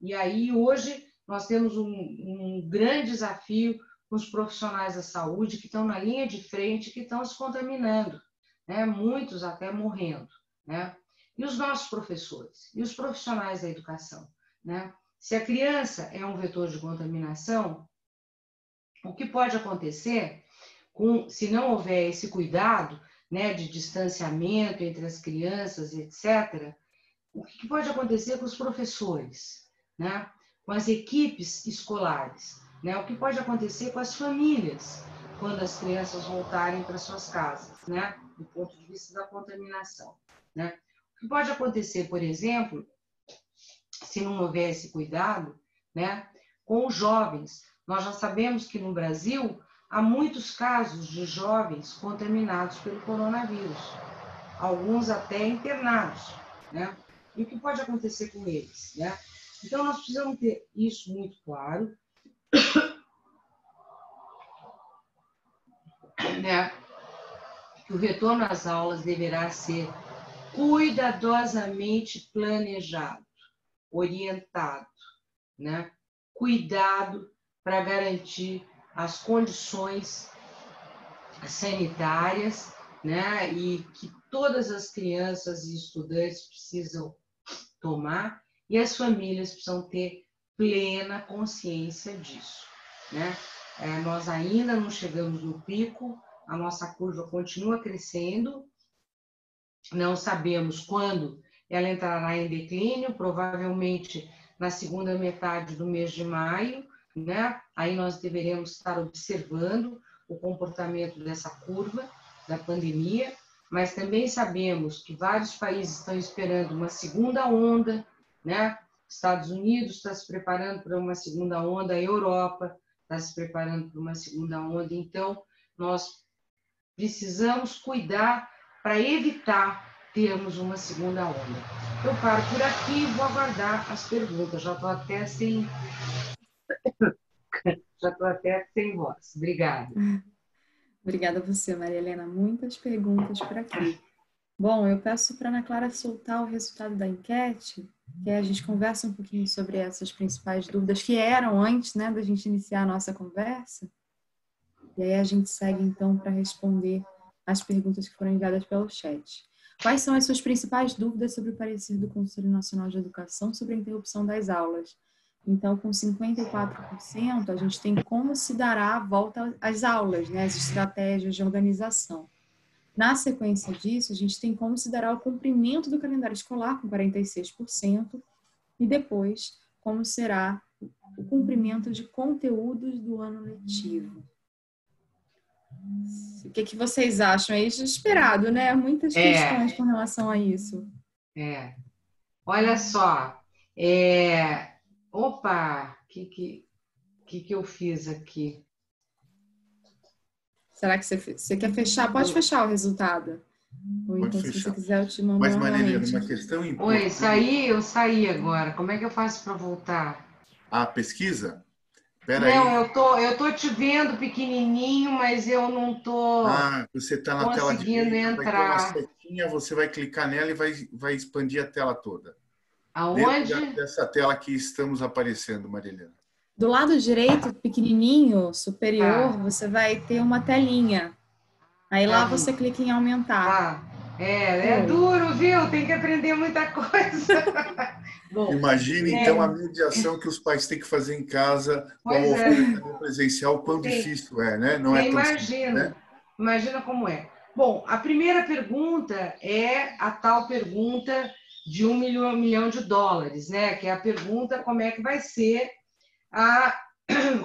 B: E aí, hoje, nós temos um grande desafio com os profissionais da saúde que estão na linha de frente, que estão se contaminando, né? Muitos até morrendo, né? E os nossos professores, e os profissionais da educação, né? Se a criança é um vetor de contaminação, o que pode acontecer, se não houver esse cuidado, né, de distanciamento entre as crianças, etc., o que pode acontecer com os professores, né, com as equipes escolares, né, o que pode acontecer com as famílias, quando as crianças voltarem para suas casas, né, do ponto de vista da contaminação, né. O que pode acontecer, por exemplo, se não houver esse cuidado, né, com os jovens. Nós já sabemos que no Brasil há muitos casos de jovens contaminados pelo coronavírus, alguns até internados, né? E o que pode acontecer com eles, né? Então, nós precisamos ter isso muito claro, né? Que o retorno às aulas deverá ser cuidadosamente planejado, orientado, né? Cuidado para garantir as condições sanitárias, né? E que todas as crianças e estudantes precisam tomar e as famílias precisam ter plena consciência disso, né? Nós ainda não chegamos no pico, a nossa curva continua crescendo, não sabemos quando ela entrará em declínio, provavelmente na segunda metade do mês de maio, né? Aí nós deveremos estar observando o comportamento dessa curva da pandemia, mas também sabemos que vários países estão esperando uma segunda onda, né? Estados Unidos está se preparando para uma segunda onda, a Europa está se preparando para uma segunda onda, então nós precisamos cuidar para evitar termos uma segunda onda. Eu paro por aqui e vou aguardar as perguntas. Já estou até sem voz. Obrigada.
A: Obrigada a você, Maria Helena. Muitas perguntas por aqui. Bom, eu peço para a Ana Clara soltar o resultado da enquete, que a gente conversa um pouquinho sobre essas principais dúvidas que eram antes, né, da gente iniciar a nossa conversa. E aí a gente segue, então, para responder as perguntas que foram enviadas pelo chat. Quais são as suas principais dúvidas sobre o parecer do Conselho Nacional de Educação sobre a interrupção das aulas? Então, com 54%, a gente tem como se dará a volta às aulas, né, as estratégias de organização. Na sequência disso, a gente tem como se dará o cumprimento do calendário escolar, com 46%, e depois, como será o cumprimento de conteúdos do ano letivo. O que vocês acham? É esperado, né? Muitas questões com relação a isso.
B: Olha só. Opa! O que eu fiz aqui?
A: Será que você quer fechar? Pode fechar o resultado. Ou então, se você quiser, eu te mando
C: novamente.
A: Mas,
C: Maria Helena, uma questão importante.
B: Oi, eu saí agora. Como é que eu faço para voltar?
C: A pesquisa?
B: Não, eu tô te vendo pequenininho, mas eu não tô
C: você está na tela
B: conseguindo
C: direita,
B: entrar.
C: vai ter uma setinha, você vai clicar nela e vai expandir a tela toda.
B: Aonde?
C: Dentro dessa tela que estamos aparecendo, Maria Helena.
A: Do lado direito, pequenininho, superior, você vai ter uma telinha. Aí lá você clica em aumentar.
B: É duro, viu? Tem que aprender muita coisa.
C: Bom, imagine, então, a mediação que os pais têm que fazer em casa com a oferta presencial, quão difícil é, né? Não é tão simples, né?
B: Imagina como é. Bom, a primeira pergunta é a tal pergunta de $1 milhão, né? Que é a pergunta como é que vai ser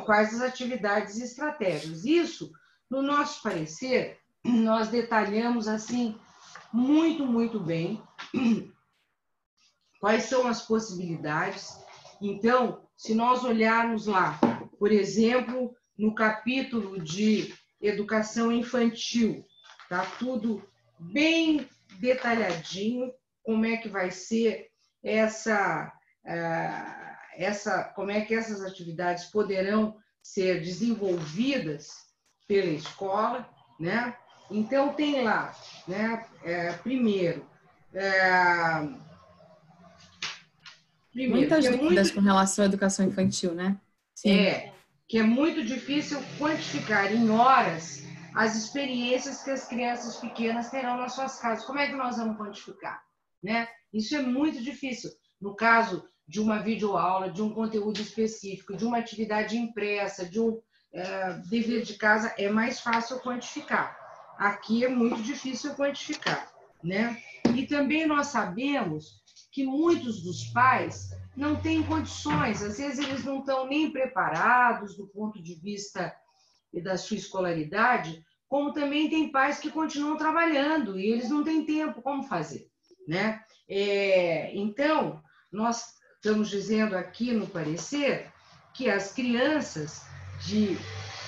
B: quais as atividades e estratégias. Isso, no nosso parecer, nós detalhamos assim muito, muito bem quais são as possibilidades Então, se nós olharmos lá, por exemplo, no capítulo de educação infantil, tá tudo bem detalhadinho, como é que vai ser como é que essas atividades poderão ser desenvolvidas pela escola, né? Então, tem lá, né? Primeiro,
A: Muitas
B: que
A: dúvidas com relação à educação infantil, né? Sim.
B: Que é muito difícil quantificar em horas as experiências que as crianças pequenas terão nas suas casas. Como é que nós vamos quantificar, né? Isso é muito difícil. No caso de uma videoaula, de um conteúdo específico, de uma atividade impressa, de um dever de casa, é mais fácil quantificar. Aqui é muito difícil quantificar, né? E também nós sabemos que muitos dos pais não têm condições, às vezes eles não estão nem preparados do ponto de vista da sua escolaridade, como também tem pais que continuam trabalhando e eles não têm tempo como fazer, né? Então, nós estamos dizendo aqui no parecer que as crianças de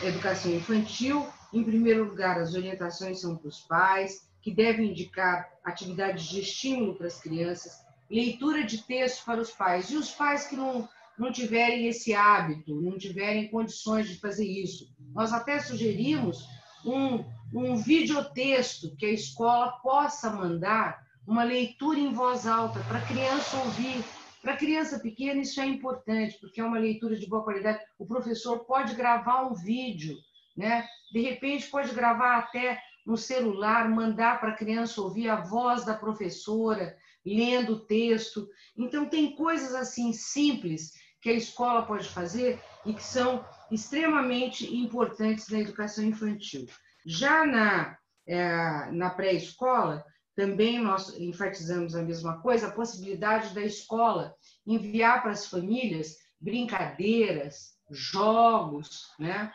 B: educação infantil, em primeiro lugar, as orientações são para os pais, que devem indicar atividades de estímulo para as crianças, leitura de texto para os pais. E os pais que não tiverem esse hábito, não tiverem condições de fazer isso. Nós até sugerimos um videotexto que a escola possa mandar, uma leitura em voz alta para a criança ouvir. Para a criança pequena isso é importante, porque é uma leitura de boa qualidade. O professor pode gravar um vídeo, né? De repente pode gravar até no celular, mandar para a criança ouvir a voz da professora, lendo o texto. Então, tem coisas assim simples que a escola pode fazer e que são extremamente importantes na educação infantil. Já na pré-escola, também nós enfatizamos a mesma coisa, a possibilidade da escola enviar para as famílias brincadeiras, jogos, né,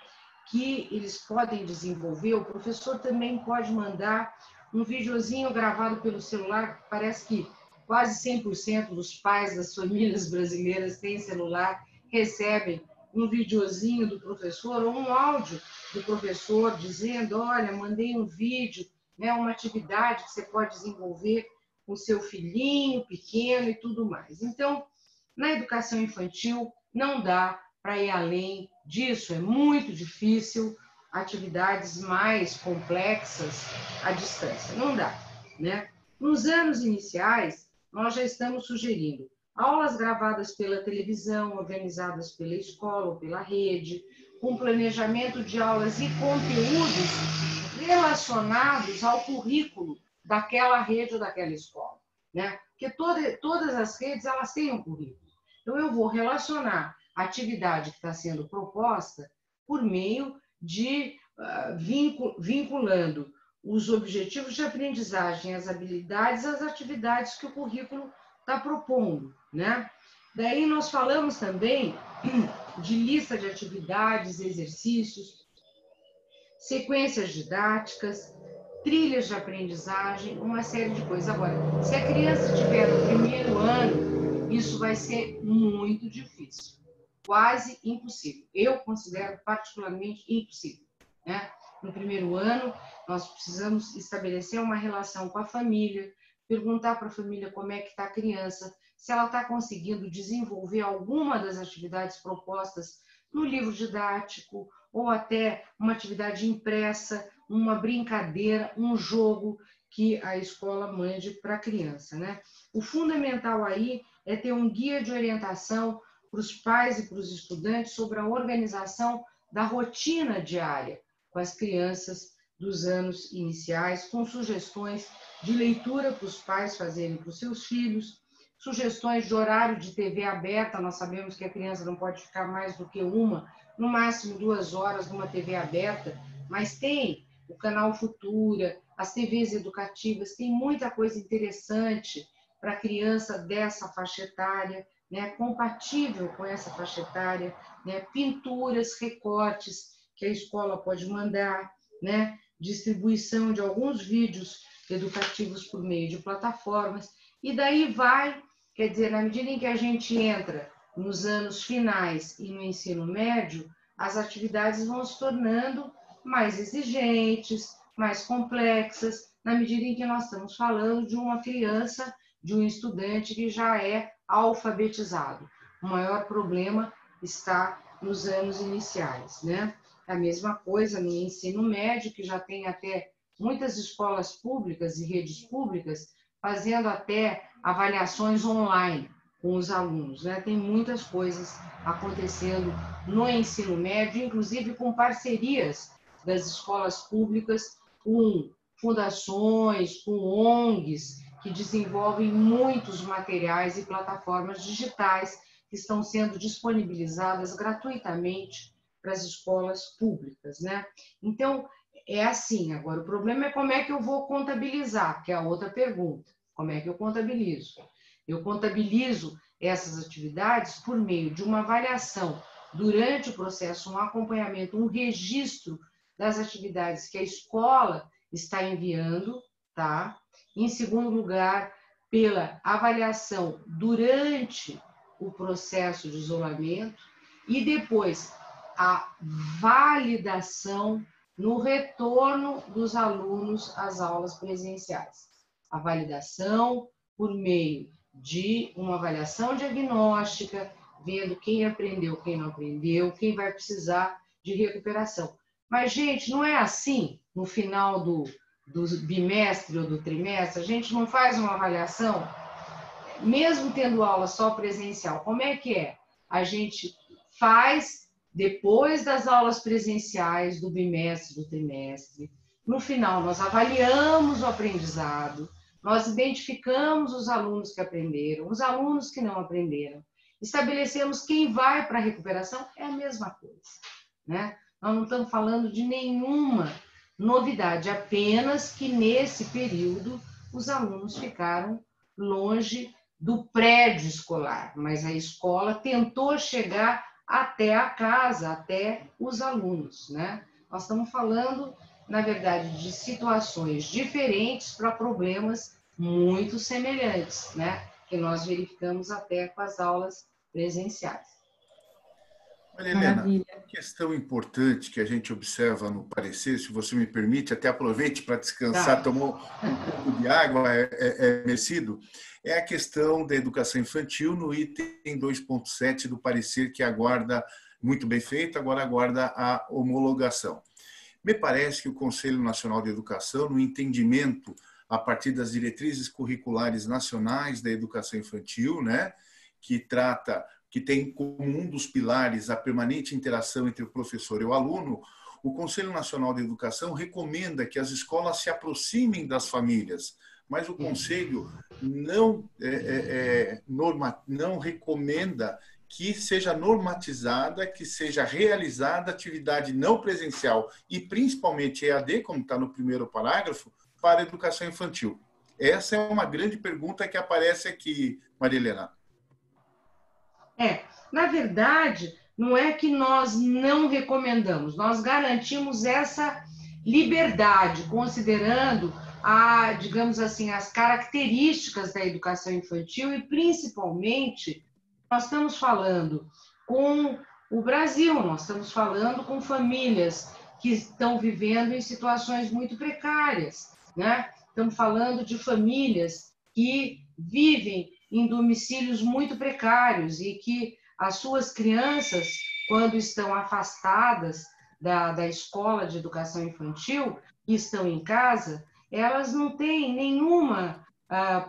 B: que eles podem desenvolver. O professor também pode mandar um videozinho gravado pelo celular. Parece que quase 100% dos pais das famílias brasileiras têm celular, recebem um videozinho do professor ou um áudio do professor dizendo: olha, mandei um vídeo, né, uma atividade que você pode desenvolver com seu filhinho pequeno e tudo mais. Então, na educação infantil, não dá para ir além disso, é muito difícil atividades mais complexas à distância, não dá, né? Nos anos iniciais, nós já estamos sugerindo aulas gravadas pela televisão, organizadas pela escola ou pela rede, com planejamento de aulas e conteúdos relacionados ao currículo daquela rede ou daquela escola, né? Porque todas as redes, elas têm um currículo. Então, eu vou relacionar a atividade que está sendo proposta por meio de vinculando os objetivos de aprendizagem, as habilidades, as atividades que o currículo está propondo, né? Daí nós falamos também de lista de atividades, exercícios, sequências didáticas, trilhas de aprendizagem, uma série de coisas. Agora, se a criança estiver no primeiro ano, isso vai ser muito difícil, quase impossível. Eu considero particularmente impossível, né? No primeiro ano, nós precisamos estabelecer uma relação com a família, perguntar para a família como é que está a criança, se ela está conseguindo desenvolver alguma das atividades propostas no livro didático, ou até uma atividade impressa, uma brincadeira, um jogo que a escola mande para a criança, né? O fundamental aí é ter um guia de orientação para os pais e para os estudantes sobre a organização da rotina diária com as crianças dos anos iniciais, com sugestões de leitura para os pais fazerem para os seus filhos, sugestões de horário de TV aberta. Nós sabemos que a criança não pode ficar mais do que no máximo 2 horas numa TV aberta, mas tem o canal Futura, as TVs educativas, tem muita coisa interessante para a criança dessa faixa etária, né, compatível com essa faixa etária, né, pinturas, recortes que a escola pode mandar, né, distribuição de alguns vídeos educativos por meio de plataformas, e daí vai, quer dizer, na medida em que a gente entra nos anos finais e no ensino médio, as atividades vão se tornando mais exigentes, mais complexas, na medida em que nós estamos falando de uma criança, de um estudante que já é alfabetizado. O maior problema está nos anos iniciais, né? A mesma coisa no ensino médio, que já tem até muitas escolas públicas e redes públicas fazendo até avaliações online com os alunos, né? Tem muitas coisas acontecendo no ensino médio, inclusive com parcerias das escolas públicas com fundações, com ONGs, que desenvolvem muitos materiais e plataformas digitais que estão sendo disponibilizadas gratuitamente para as escolas públicas, né? Então, é assim. Agora, o problema é como é que eu vou contabilizar, que é a outra pergunta. Como é que eu contabilizo? Eu contabilizo essas atividades por meio de uma avaliação durante o processo, um acompanhamento, um registro das atividades que a escola está enviando, tá? Em segundo lugar, pela avaliação durante o processo de isolamento e depois a validação no retorno dos alunos às aulas presenciais. A validação por meio de uma avaliação diagnóstica, vendo quem aprendeu, quem não aprendeu, quem vai precisar de recuperação. Mas, gente, não é assim no final do bimestre ou do trimestre? A gente não faz uma avaliação? Mesmo tendo aula só presencial, como é que é? A gente faz depois das aulas presenciais do bimestre, do trimestre. No final, nós avaliamos o aprendizado, nós identificamos os alunos que aprenderam, os alunos que não aprenderam, estabelecemos quem vai para a recuperação, é a mesma coisa, né? Nós não estamos falando de nenhuma novidade, apenas que nesse período os alunos ficaram longe do prédio escolar, mas a escola tentou chegar até a casa, até os alunos, né? Nós estamos falando, na verdade, de situações diferentes para problemas muito semelhantes, né? Que nós verificamos até com as aulas presenciais.
C: Maria Helena, uma questão importante que a gente observa no parecer, se você me permite, até aproveite para descansar, tomar um pouco de água, é merecido, é a questão da educação infantil no item 2.7 do parecer, que aguarda, muito bem feito, agora aguarda a homologação. Me parece que o Conselho Nacional de Educação, no entendimento a partir das diretrizes curriculares nacionais da educação infantil, né, que tem como um dos pilares a permanente interação entre o professor e o aluno, o Conselho Nacional de Educação recomenda que as escolas se aproximem das famílias, mas o Conselho não recomenda que seja normatizada, que seja realizada atividade não presencial e principalmente EAD, como está no primeiro parágrafo, para a educação infantil. Essa é uma grande pergunta que aparece aqui, Maria Helena.
B: Na verdade, não é que nós não recomendamos, nós garantimos essa liberdade, considerando digamos assim, as características da educação infantil e, principalmente, nós estamos falando com o Brasil, nós estamos falando com famílias que estão vivendo em situações muito precárias, né? Estamos falando de famílias que vivem em domicílios muito precários e que as suas crianças, quando estão afastadas da escola de educação infantil e estão em casa, elas não têm nenhuma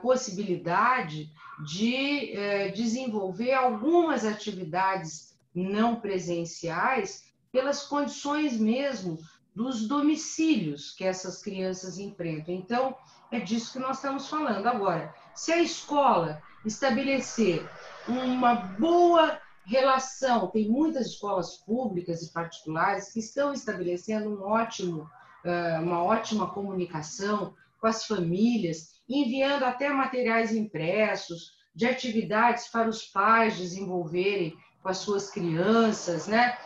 B: possibilidade de desenvolver algumas atividades não presenciais pelas condições mesmo dos domicílios que essas crianças enfrentam. Então, é disso que nós estamos falando. Agora, se a escola estabelecer uma boa relação, tem muitas escolas públicas e particulares que estão estabelecendo uma ótima comunicação com as famílias, enviando até materiais impressos de atividades para os pais desenvolverem com as suas crianças, né?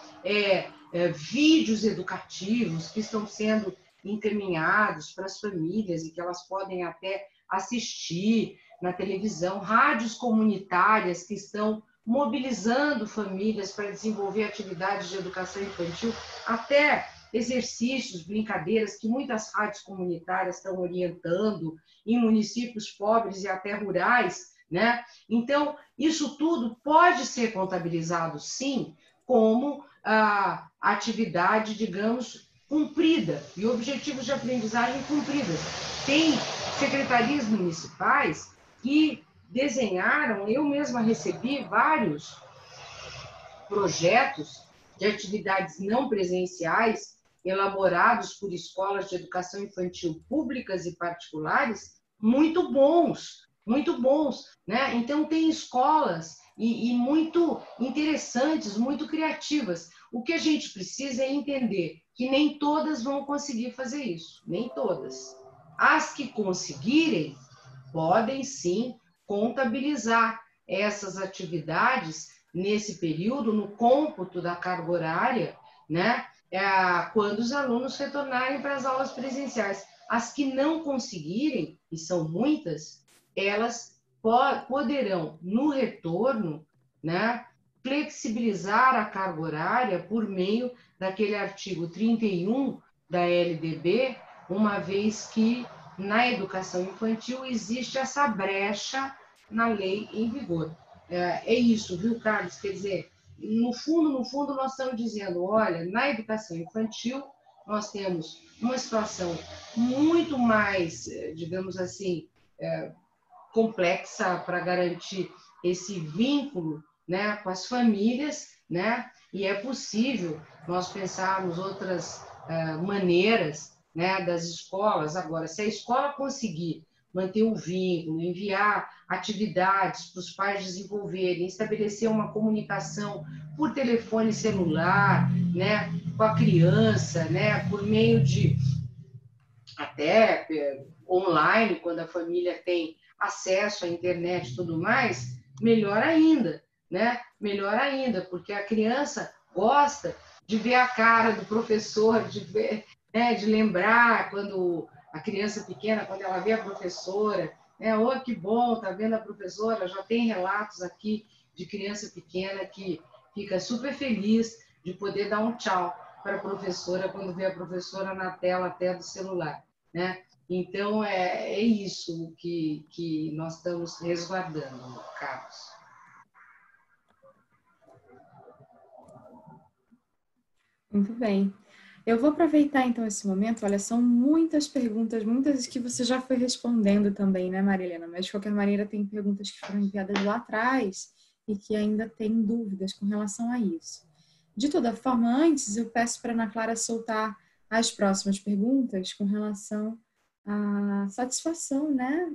B: Vídeos educativos que estão sendo encaminhados para as famílias e que elas podem até assistir na televisão, rádios comunitárias que estão mobilizando famílias para desenvolver atividades de educação infantil, até exercícios, brincadeiras que muitas rádios comunitárias estão orientando em municípios pobres e até rurais, né? Então, isso tudo pode ser contabilizado, sim, como a atividade, digamos, cumprida e objetivos de aprendizagem cumpridas. Tem secretarias municipais que desenharam, eu mesma recebi vários projetos de atividades não presenciais elaborados por escolas de educação infantil públicas e particulares, muito bons, né? Então tem escolas e muito interessantes, muito criativas. O que a gente precisa é entender que nem todas vão conseguir fazer isso, nem todas. As que conseguirem podem sim contabilizar essas atividades nesse período, no cômputo da carga horária, né? Quando os alunos retornarem para as aulas presenciais. As que não conseguirem, e são muitas, elas poderão, no retorno, né, flexibilizar a carga horária por meio daquele artigo 31 da LDB, uma vez que na educação infantil existe essa brecha na lei em vigor. É isso, viu, Carlos? Quer dizer, no fundo, nós estamos dizendo, olha, na educação infantil, nós temos uma situação muito mais, digamos assim, complexa para garantir esse vínculo, né, com as famílias, né, e é possível nós pensarmos outras maneiras, né, das escolas. Agora, se a escola conseguir manter o vínculo, enviar atividades para os pais desenvolverem, estabelecer uma comunicação por telefone celular, né, com a criança, né, por meio de até online, quando a família tem acesso à internet e tudo mais, melhor ainda, né? Melhor ainda, porque a criança gosta de ver a cara do professor, de ver, né, de lembrar quando a criança pequena, quando ela vê a professora, né? Oh, que bom, tá vendo a professora? Já tem relatos aqui de criança pequena que fica super feliz de poder dar um tchau para a professora quando vê a professora na tela até do celular, né? Então, é isso que nós estamos resguardando, Carlos.
A: Muito bem. Eu vou aproveitar, então, esse momento. Olha, são muitas perguntas, muitas que você já foi respondendo também, né, Maria Helena? Mas, de qualquer maneira, tem perguntas que foram enviadas lá atrás e que ainda têm dúvidas com relação a isso. De toda forma, antes, eu peço para a Ana Clara soltar as próximas perguntas com relação à satisfação, né,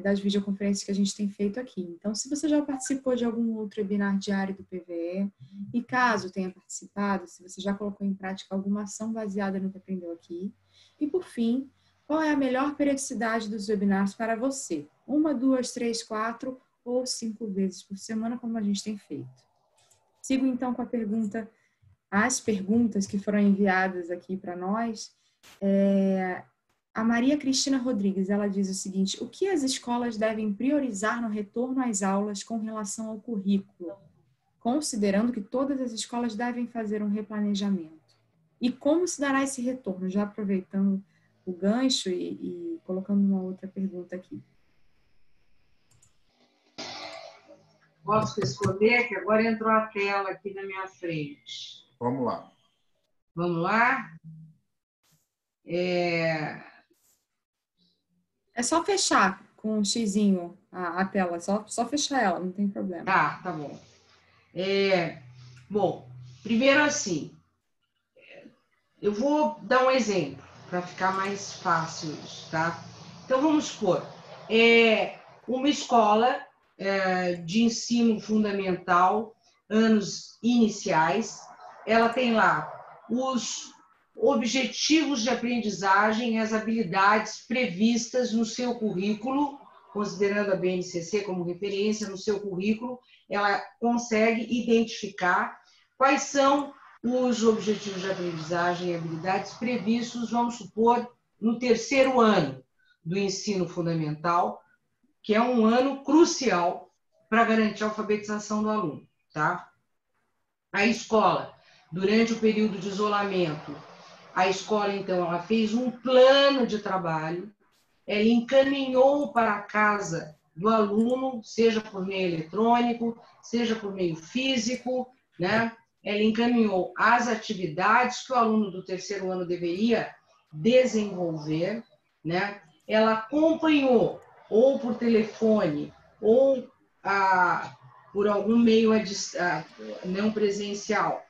A: das videoconferências que a gente tem feito aqui. Então, se você já participou de algum outro webinar diário do PVE, e caso tenha participado, se você já colocou em prática alguma ação baseada no que aprendeu aqui. E, por fim, qual é a melhor periodicidade dos webinars para você? 1, 2, 3, 4 ou 5 vezes por semana, como a gente tem feito. Sigo, então, com as perguntas que foram enviadas aqui para nós. A Maria Cristina Rodrigues, ela diz o seguinte: o que as escolas devem priorizar no retorno às aulas com relação ao currículo, considerando que todas as escolas devem fazer um replanejamento? E como se dará esse retorno? Já aproveitando o gancho e colocando uma outra pergunta aqui.
B: Posso responder, que agora entrou a tela aqui na minha frente.
C: Vamos lá.
B: Vamos lá?
A: É só fechar com um xizinho a tela, só fechar ela, não tem problema.
B: Tá bom. Bom, primeiro assim, eu vou dar um exemplo para ficar mais fácil isso, tá? Então, vamos supor, uma escola de ensino fundamental, anos iniciais, ela tem lá os objetivos de aprendizagem e as habilidades previstas no seu currículo, considerando a BNCC como referência no seu currículo, ela consegue identificar quais são os objetivos de aprendizagem e habilidades previstos, vamos supor, no 3º ano do ensino fundamental, que é um ano crucial para garantir a alfabetização do aluno, tá? A escola, durante o período de isolamento, a escola, então, ela fez um plano de trabalho, ela encaminhou para a casa do aluno, seja por meio eletrônico, seja por meio físico, né? Ela encaminhou as atividades que o aluno do terceiro ano deveria desenvolver, né? Ela acompanhou, ou por telefone, ou por algum meio não presencial,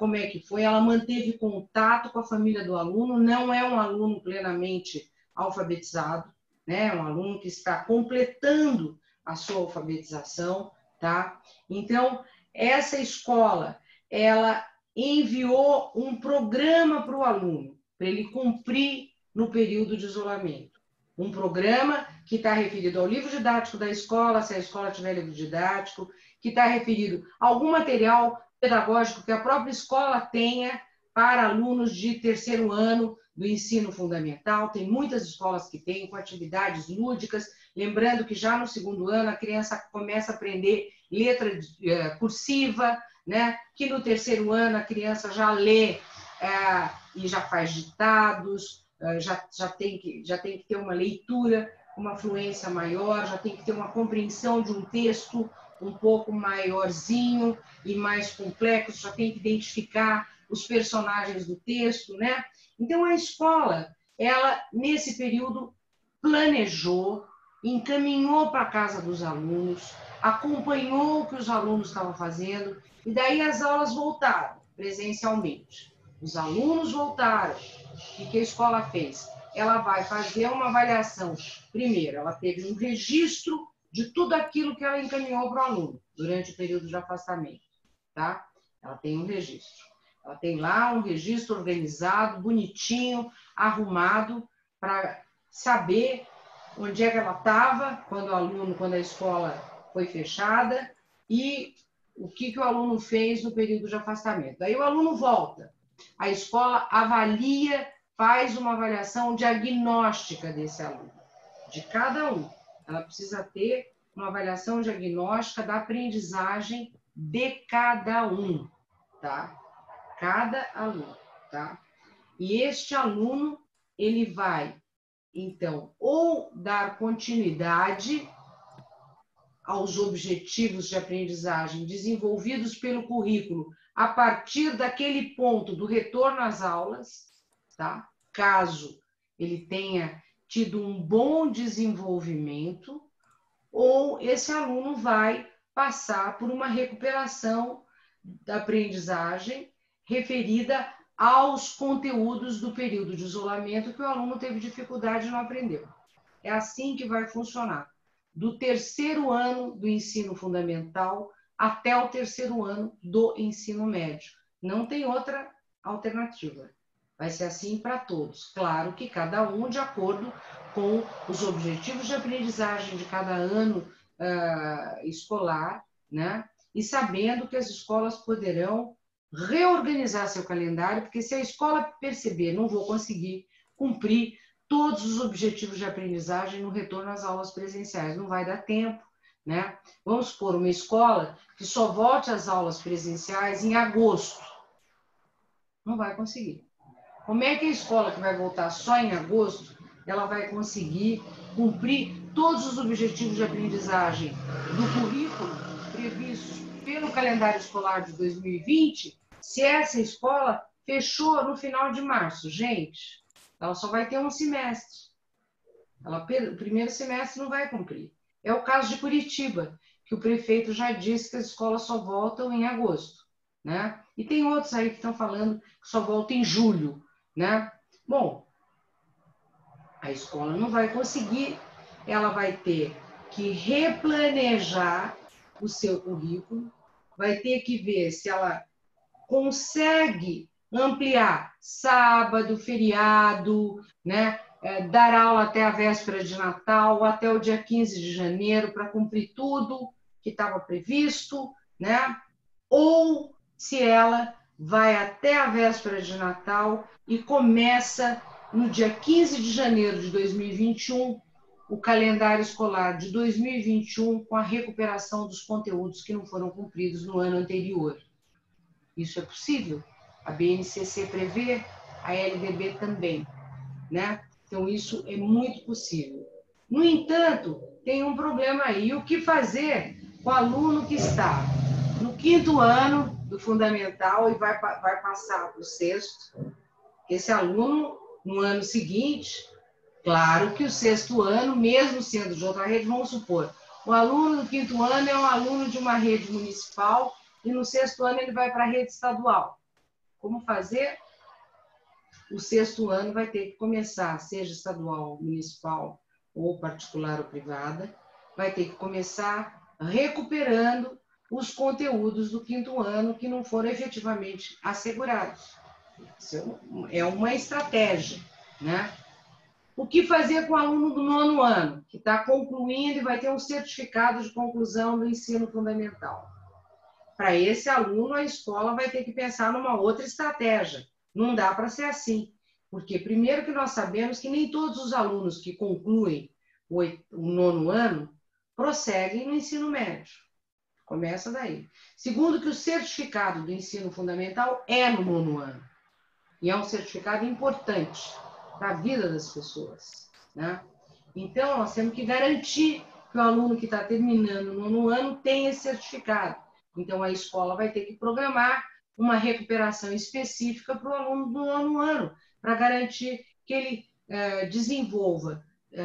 B: como é que foi? Ela manteve contato com a família do aluno, não é um aluno plenamente alfabetizado, né? É um aluno que está completando a sua alfabetização, tá? Então, essa escola, ela enviou um programa para o aluno, para ele cumprir no período de isolamento. Um programa que está referido ao livro didático da escola, se a escola tiver livro didático, que está referido a algum material pedagógico que a própria escola tenha para alunos de terceiro ano do ensino fundamental. Tem muitas escolas que têm, com atividades lúdicas, lembrando que já no segundo ano a criança começa a aprender letra cursiva, né? Que no terceiro ano a criança já lê e já faz ditados, já tem que ter uma leitura, uma fluência maior, já tem que ter uma compreensão de um texto um pouco maiorzinho e mais complexo, já tem que identificar os personagens do texto, né? Então, a escola, ela, nesse período, planejou, encaminhou para a casa dos alunos, acompanhou o que os alunos estavam fazendo, e daí as aulas voltaram presencialmente. Os alunos voltaram. O que a escola fez? Ela vai fazer uma avaliação. Primeiro, ela teve um registro de tudo aquilo que ela encaminhou para o aluno durante o período de afastamento, tá? Ela tem um registro. Ela tem lá um registro organizado, bonitinho, arrumado, para saber onde é que ela estava quando a escola foi fechada e o que o aluno fez no período de afastamento. Daí o aluno volta. A escola avalia, faz uma avaliação diagnóstica desse aluno, de cada um. Ela precisa ter uma avaliação diagnóstica da aprendizagem de cada um, tá? Cada aluno, tá? E este aluno, ele vai, então, ou dar continuidade aos objetivos de aprendizagem desenvolvidos pelo currículo a partir daquele ponto do retorno às aulas, tá? Caso ele tenha tido um bom desenvolvimento, ou esse aluno vai passar por uma recuperação da aprendizagem referida aos conteúdos do período de isolamento que o aluno teve dificuldade e não aprendeu. É assim que vai funcionar. Do terceiro ano do ensino fundamental até o terceiro ano do ensino médio. Não tem outra alternativa. Vai ser assim para todos. Claro que cada um de acordo com os objetivos de aprendizagem de cada ano escolar, né? E sabendo que as escolas poderão reorganizar seu calendário, porque se a escola perceber, não vou conseguir cumprir todos os objetivos de aprendizagem no retorno às aulas presenciais, não vai dar tempo, né? Vamos supor, uma escola que só volte às aulas presenciais em agosto. Não vai conseguir. Como é que a escola que vai voltar só em agosto, ela vai conseguir cumprir todos os objetivos de aprendizagem do currículo previstos pelo calendário escolar de 2020, se essa escola fechou no final de março? Gente, ela só vai ter um semestre. O primeiro semestre não vai cumprir. É o caso de Curitiba, que o prefeito já disse que as escolas só voltam em agosto, né? E tem outros aí que estão falando que só voltam em julho, né? Bom, a escola não vai conseguir, ela vai ter que replanejar o seu currículo, vai ter que ver se ela consegue ampliar sábado, feriado, né? Dar aula até a véspera de Natal, até o dia 15 de janeiro, para cumprir tudo que estava previsto, né? Ou se ela vai até a véspera de Natal e começa no dia 15 de janeiro de 2021 o calendário escolar de 2021 com a recuperação dos conteúdos que não foram cumpridos no ano anterior. Isso é possível. A BNCC prevê, a LDB também, né? Então, isso é muito possível. No entanto, tem um problema aí. O que fazer com o aluno que está no 5º ano do fundamental e vai passar para o 6º? Esse aluno, no ano seguinte, claro que o 6º ano, mesmo sendo de outra rede, vamos supor, o aluno do 5º ano é um aluno de uma rede municipal e no 6º ano ele vai para a rede estadual. Como fazer? O 6º ano vai ter que começar, seja estadual, municipal ou particular ou privada, vai ter que começar recuperando os conteúdos do 5º ano que não foram efetivamente assegurados. Isso é uma estratégia, né? O que fazer com o aluno do 9º ano, que está concluindo e vai ter um certificado de conclusão do ensino fundamental? Para esse aluno, a escola vai ter que pensar numa outra estratégia. Não dá para ser assim. Porque, primeiro, que nós sabemos que nem todos os alunos que concluem o 9º ano prosseguem no ensino médio. Começa daí. Segundo, que o certificado do ensino fundamental é no 9º ano. E é um certificado importante para a vida das pessoas, né? Então, nós temos que garantir que o aluno que está terminando o 9º ano tenha esse certificado. Então, a escola vai ter que programar uma recuperação específica para o aluno do 9º ano, para garantir que ele desenvolva,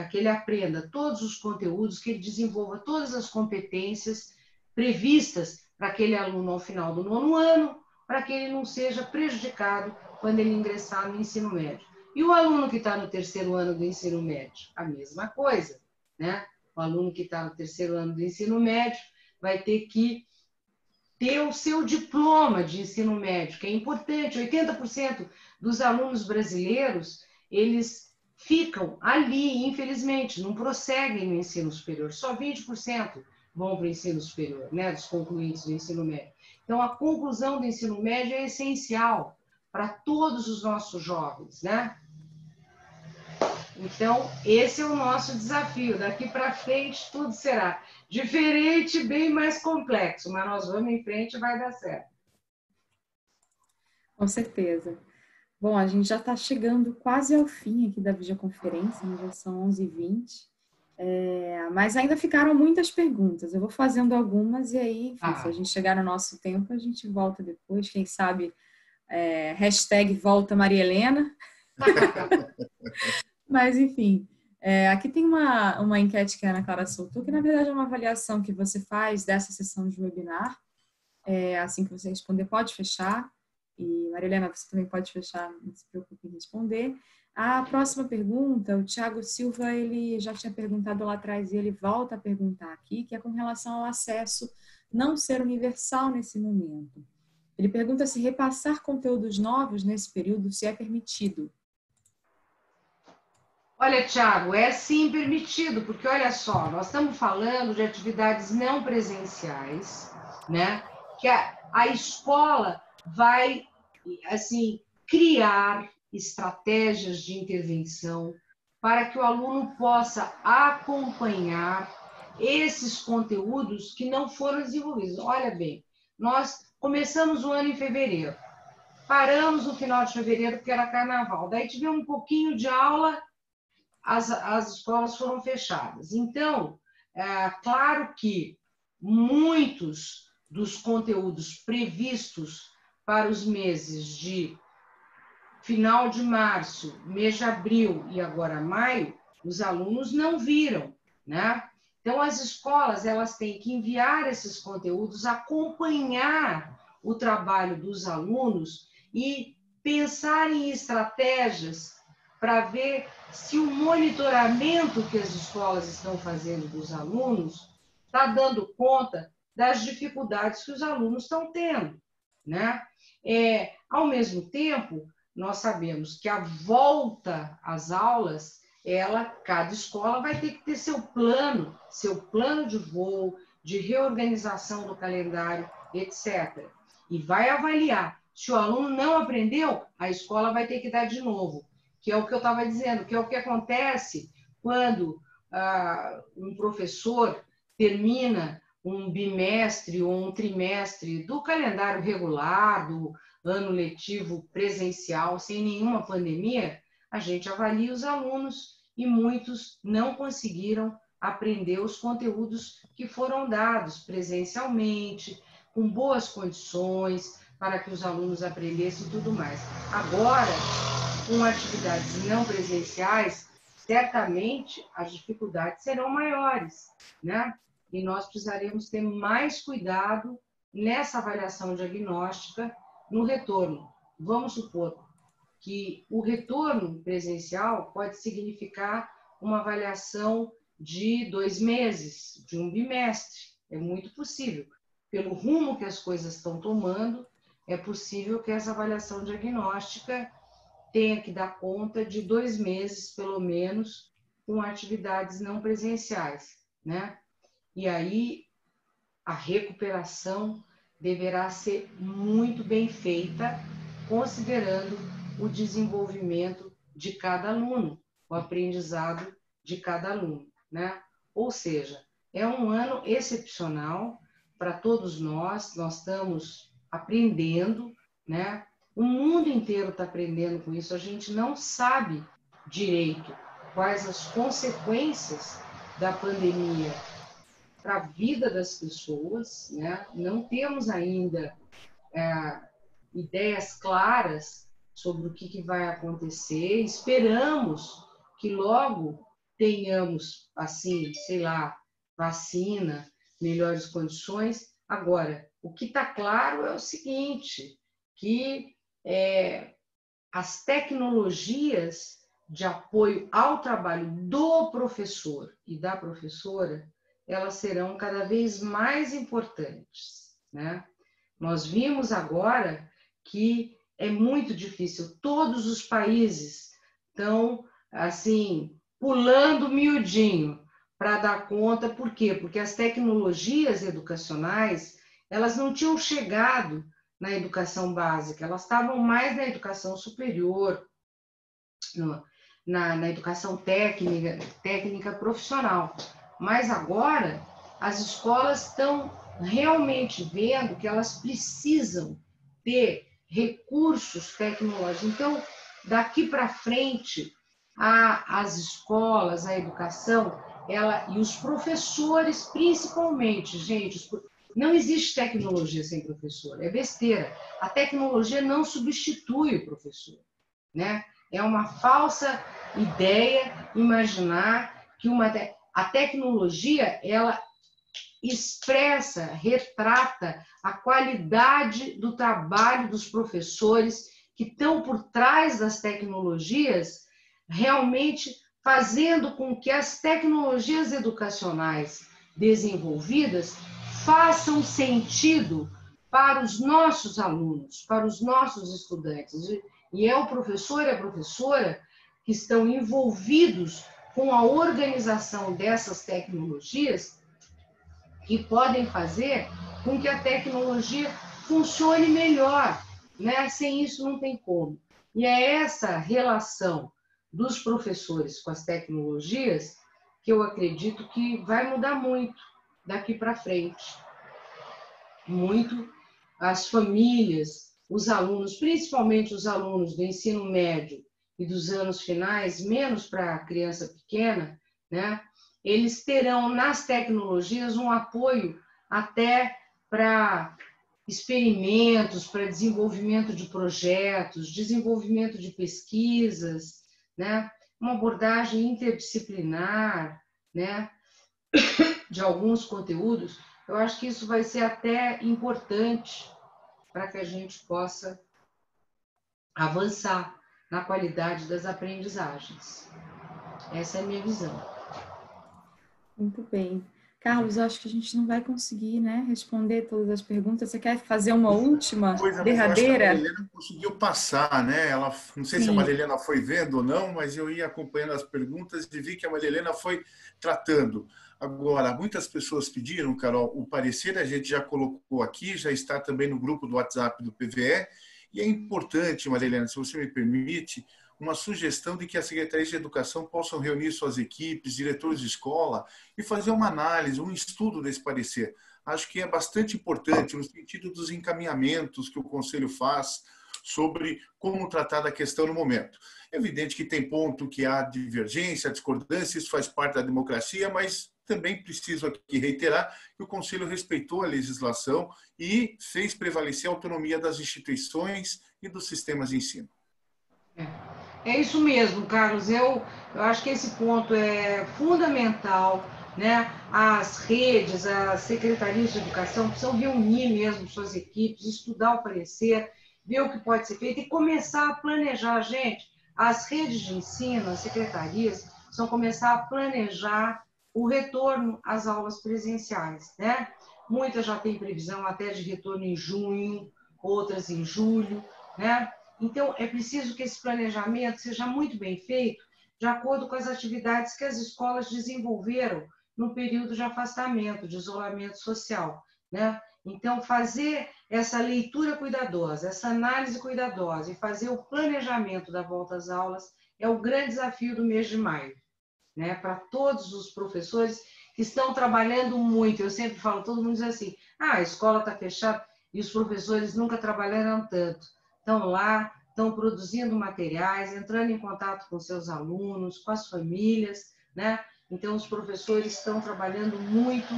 B: que ele aprenda todos os conteúdos, que ele desenvolva todas as competências previstas para aquele aluno ao final do 9º ano, para que ele não seja prejudicado quando ele ingressar no ensino médio. E o aluno que está no 3º ano do ensino médio? A mesma coisa, né? O aluno que está no 3º ano do ensino médio vai ter que ter o seu diploma de ensino médio, que é importante. 80% dos alunos brasileiros, eles ficam ali, infelizmente, não prosseguem no ensino superior. Só 20% vão para o ensino superior, né, dos concluintes do ensino médio. Então, a conclusão do ensino médio é essencial para todos os nossos jovens, né? Então, esse é o nosso desafio. Daqui para frente, tudo será diferente, bem mais complexo, mas nós vamos em frente e vai dar certo.
A: Com certeza. Bom, a gente já está chegando quase ao fim aqui da videoconferência, né? Já são 11h20, mas ainda ficaram muitas perguntas. Eu vou fazendo algumas e aí, enfim, se a gente chegar no nosso tempo, a gente volta depois. Quem sabe, hashtag volta Maria Helena. Mas, enfim, aqui tem uma enquete que a Ana Clara soltou, que na verdade é uma avaliação que você faz dessa sessão de webinar. Assim que você responder, pode fechar. E, Maria Helena, você também pode fechar, não se preocupe em responder. A próxima pergunta, o Thiago Silva, ele já tinha perguntado lá atrás e ele volta a perguntar aqui, que é com relação ao acesso não ser universal nesse momento. Ele pergunta se repassar conteúdos novos nesse período se é permitido.
B: Olha, Thiago, é sim permitido, porque olha só, nós estamos falando de atividades não presenciais, né? Que a escola vai, assim, criar estratégias de intervenção para que o aluno possa acompanhar esses conteúdos que não foram desenvolvidos. Olha bem, nós começamos o ano em fevereiro, paramos no final de fevereiro porque era carnaval, daí tivemos um pouquinho de aula, as escolas foram fechadas. Então, claro que muitos dos conteúdos previstos para os meses de final de março, mês de abril e agora maio, os alunos não viram, né? Então, as escolas, elas têm que enviar esses conteúdos, acompanhar o trabalho dos alunos e pensar em estratégias para ver se o monitoramento que as escolas estão fazendo dos alunos está dando conta das dificuldades que os alunos estão tendo, né? Ao mesmo tempo, nós sabemos que a volta às aulas, cada escola vai ter que ter seu plano de voo, de reorganização do calendário, etc. E vai avaliar. Se o aluno não aprendeu, a escola vai ter que dar de novo, que é o que eu estava dizendo, que é o que acontece quando um professor termina um bimestre ou um trimestre do calendário regular, do ano letivo presencial, sem nenhuma pandemia, a gente avalia os alunos e muitos não conseguiram aprender os conteúdos que foram dados presencialmente, com boas condições, para que os alunos aprendessem e tudo mais. Agora, com atividades não presenciais, certamente as dificuldades serão maiores, né? E nós precisaremos ter mais cuidado nessa avaliação diagnóstica no retorno. Vamos supor que o retorno presencial pode significar uma avaliação de 2 meses, de um bimestre. É muito possível. Pelo rumo que as coisas estão tomando, é possível que essa avaliação diagnóstica tenha que dar conta de 2 meses, pelo menos, com atividades não presenciais, né? E aí, a recuperação deverá ser muito bem feita, considerando o desenvolvimento de cada aluno, o aprendizado de cada aluno, né? Ou seja, é um ano excepcional para todos nós estamos aprendendo, né? O mundo inteiro está aprendendo com isso, a gente não sabe direito quais as consequências da pandemia para a vida das pessoas, né? Não temos ainda ideias claras sobre o que vai acontecer. Esperamos que logo tenhamos, assim, sei lá, vacina, melhores condições. Agora, o que está claro é o seguinte, que as tecnologias de apoio ao trabalho do professor e da professora, elas serão cada vez mais importantes, né? Nós vimos agora que é muito difícil. Todos os países estão, assim, pulando miudinho para dar conta. Por quê? Porque as tecnologias educacionais, elas não tinham chegado na educação básica, elas estavam mais na educação superior, na educação técnica profissional. Mas agora as escolas estão realmente vendo que elas precisam ter recursos tecnológicos. Então, daqui para frente, as escolas, a educação, e os professores, principalmente, gente, não existe tecnologia sem professor, é besteira. A tecnologia não substitui o professor, né? É uma falsa ideia imaginar que a tecnologia, ela expressa, retrata a qualidade do trabalho dos professores que estão por trás das tecnologias, realmente fazendo com que as tecnologias educacionais desenvolvidas façam sentido para os nossos alunos, para os nossos estudantes. E é o professor e a professora que estão envolvidos com a organização dessas tecnologias que podem fazer com que a tecnologia funcione melhor, né? Sem isso não tem como. E é essa relação dos professores com as tecnologias que eu acredito que vai mudar muito daqui para frente. Muito as famílias, os alunos, principalmente os alunos do ensino médio e dos anos finais, menos para a criança pequena, né? Eles terão nas tecnologias um apoio até para experimentos, para desenvolvimento de projetos, desenvolvimento de pesquisas, né? Uma abordagem interdisciplinar, né? De alguns conteúdos. Eu acho que isso vai ser até importante para que a gente possa avançar na qualidade das aprendizagens. Essa é a minha visão.
A: Muito bem. Carlos, eu acho que a gente não vai conseguir, né, responder todas as perguntas. Você quer fazer uma última, derradeira?
C: Eu acho que a Marilena conseguiu passar, né? Ela, não sei se a Marilena foi vendo ou não, mas eu ia acompanhando as perguntas e vi que a Marilena foi tratando. Agora, muitas pessoas pediram, Carol, o parecer a gente já colocou aqui, já está também no grupo do WhatsApp do PVE, E é importante, Maria Helena, se você me permite, uma sugestão de que as secretarias de educação possam reunir suas equipes, diretores de escola, e fazer uma análise, um estudo desse parecer. Acho que é bastante importante no sentido dos encaminhamentos que o Conselho faz sobre como tratar da questão no momento. É evidente que tem ponto que há divergência, discordância, isso faz parte da democracia, mas também preciso aqui reiterar que o Conselho respeitou a legislação e fez prevalecer a autonomia das instituições e dos sistemas de ensino.
B: É isso mesmo, Carlos. Eu acho que esse ponto é fundamental, né? As redes, as secretarias de educação precisam reunir mesmo suas equipes, estudar o parecer, ver o que pode ser feito e começar a planejar, gente. As redes de ensino, as secretarias, precisam começar a planejar o retorno às aulas presenciais, né? Muitas já têm previsão até de retorno em junho, outras em julho, né? Então, é preciso que esse planejamento seja muito bem feito, de acordo com as atividades que as escolas desenvolveram no período de afastamento, de isolamento social, né? Então, fazer essa leitura cuidadosa, essa análise cuidadosa e fazer o planejamento da volta às aulas é o grande desafio do mês de maio, né? Para todos os professores que estão trabalhando muito. Eu sempre falo, todo mundo diz assim, a escola está fechada, e os professores nunca trabalharam tanto. Estão lá, estão produzindo materiais, entrando em contato com seus alunos, com as famílias, né? Então, os professores estão trabalhando muito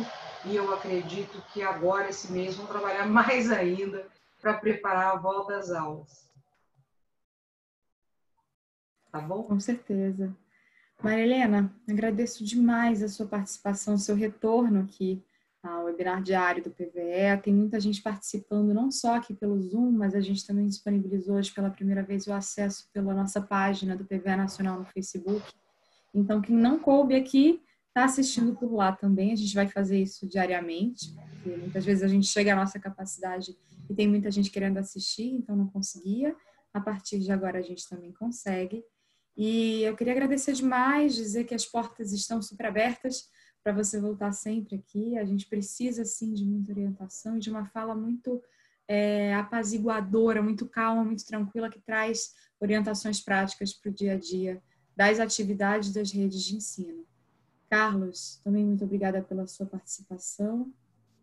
B: e eu acredito que agora, esse mês, vão trabalhar mais ainda para preparar a volta às aulas. Tá bom?
A: Com certeza. Maria Helena, agradeço demais a sua participação, o seu retorno aqui ao webinar diário do PVE. Tem muita gente participando, não só aqui pelo Zoom, mas a gente também disponibilizou hoje pela primeira vez o acesso pela nossa página do PVE Nacional no Facebook. Então, quem não coube aqui, está assistindo por lá também. A gente vai fazer isso diariamente, porque muitas vezes a gente chega à nossa capacidade e tem muita gente querendo assistir, então não conseguia. A partir de agora a gente também consegue. E eu queria agradecer demais, dizer que as portas estão super abertas para você voltar sempre aqui. A gente precisa, sim, de muita orientação e de uma fala muito apaziguadora, muito calma, muito tranquila, que traz orientações práticas para o dia a dia das atividades das redes de ensino. Carlos, também muito obrigada pela sua participação.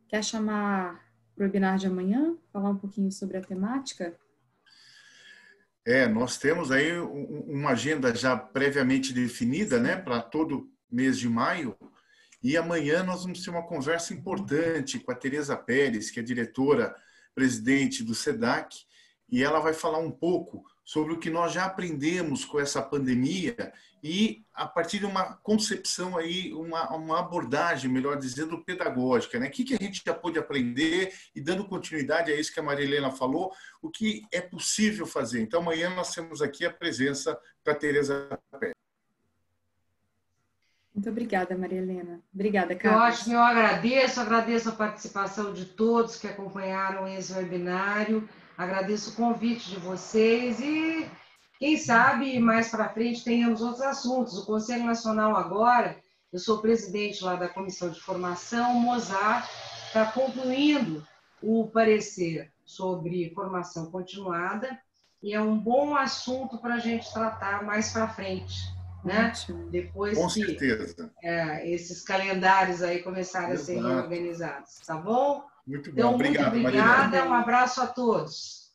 A: Quer chamar para o webinar de amanhã? Falar um pouquinho sobre a temática?
C: Nós temos aí uma agenda já previamente definida, né, para todo mês de maio, e amanhã nós vamos ter uma conversa importante com a Tereza Pérez, que é diretora-presidente do SEDAC, e ela vai falar um pouco sobre o que nós já aprendemos com essa pandemia e a partir de uma concepção aí, uma abordagem, melhor dizendo, pedagógica, né? O que a gente já pôde aprender e dando continuidade a isso que a Maria Helena falou, o que é possível fazer. Então, amanhã nós temos aqui a presença da Tereza Pérez.
A: Muito obrigada, Maria Helena. Obrigada, Carlos.
B: Eu agradeço a participação de todos que acompanharam esse webinário, agradeço o convite de vocês e, quem sabe, mais para frente tenhamos outros assuntos. O Conselho Nacional agora, eu sou presidente lá da Comissão de Formação, o Mozart está concluindo o parecer sobre formação continuada e é um bom assunto para a gente tratar mais para frente. Né? Depois
C: com
B: que
C: certeza.
B: Esses calendários aí começarem a ser reorganizados, tá bom?
C: Muito bom,
B: então,
C: obrigado,
B: muito obrigada, um abraço a todos.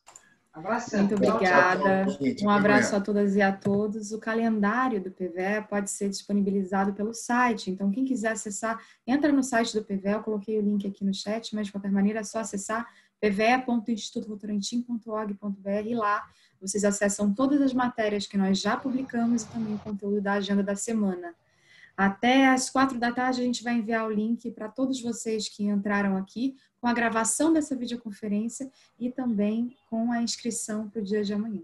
A: Abração. Muito obrigada. Um abraço a todas e a todos. O calendário do PVE pode ser disponibilizado pelo site, então quem quiser acessar, entra no site do PVE, eu coloquei o link aqui no chat, mas de qualquer maneira é só acessar pve.institutovotorantim.org.br e lá vocês acessam todas as matérias que nós já publicamos e também o conteúdo da agenda da semana. Até às 4 da tarde a gente vai enviar o link para todos vocês que entraram aqui com a gravação dessa videoconferência e também com a inscrição para o dia de amanhã.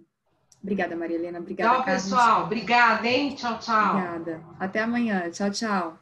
A: Obrigada, Maria Helena. Obrigada,
B: tchau,
A: Carlos.
B: pessoal. Obrigada, hein? Tchau, tchau.
A: Obrigada. Até amanhã. Tchau, tchau.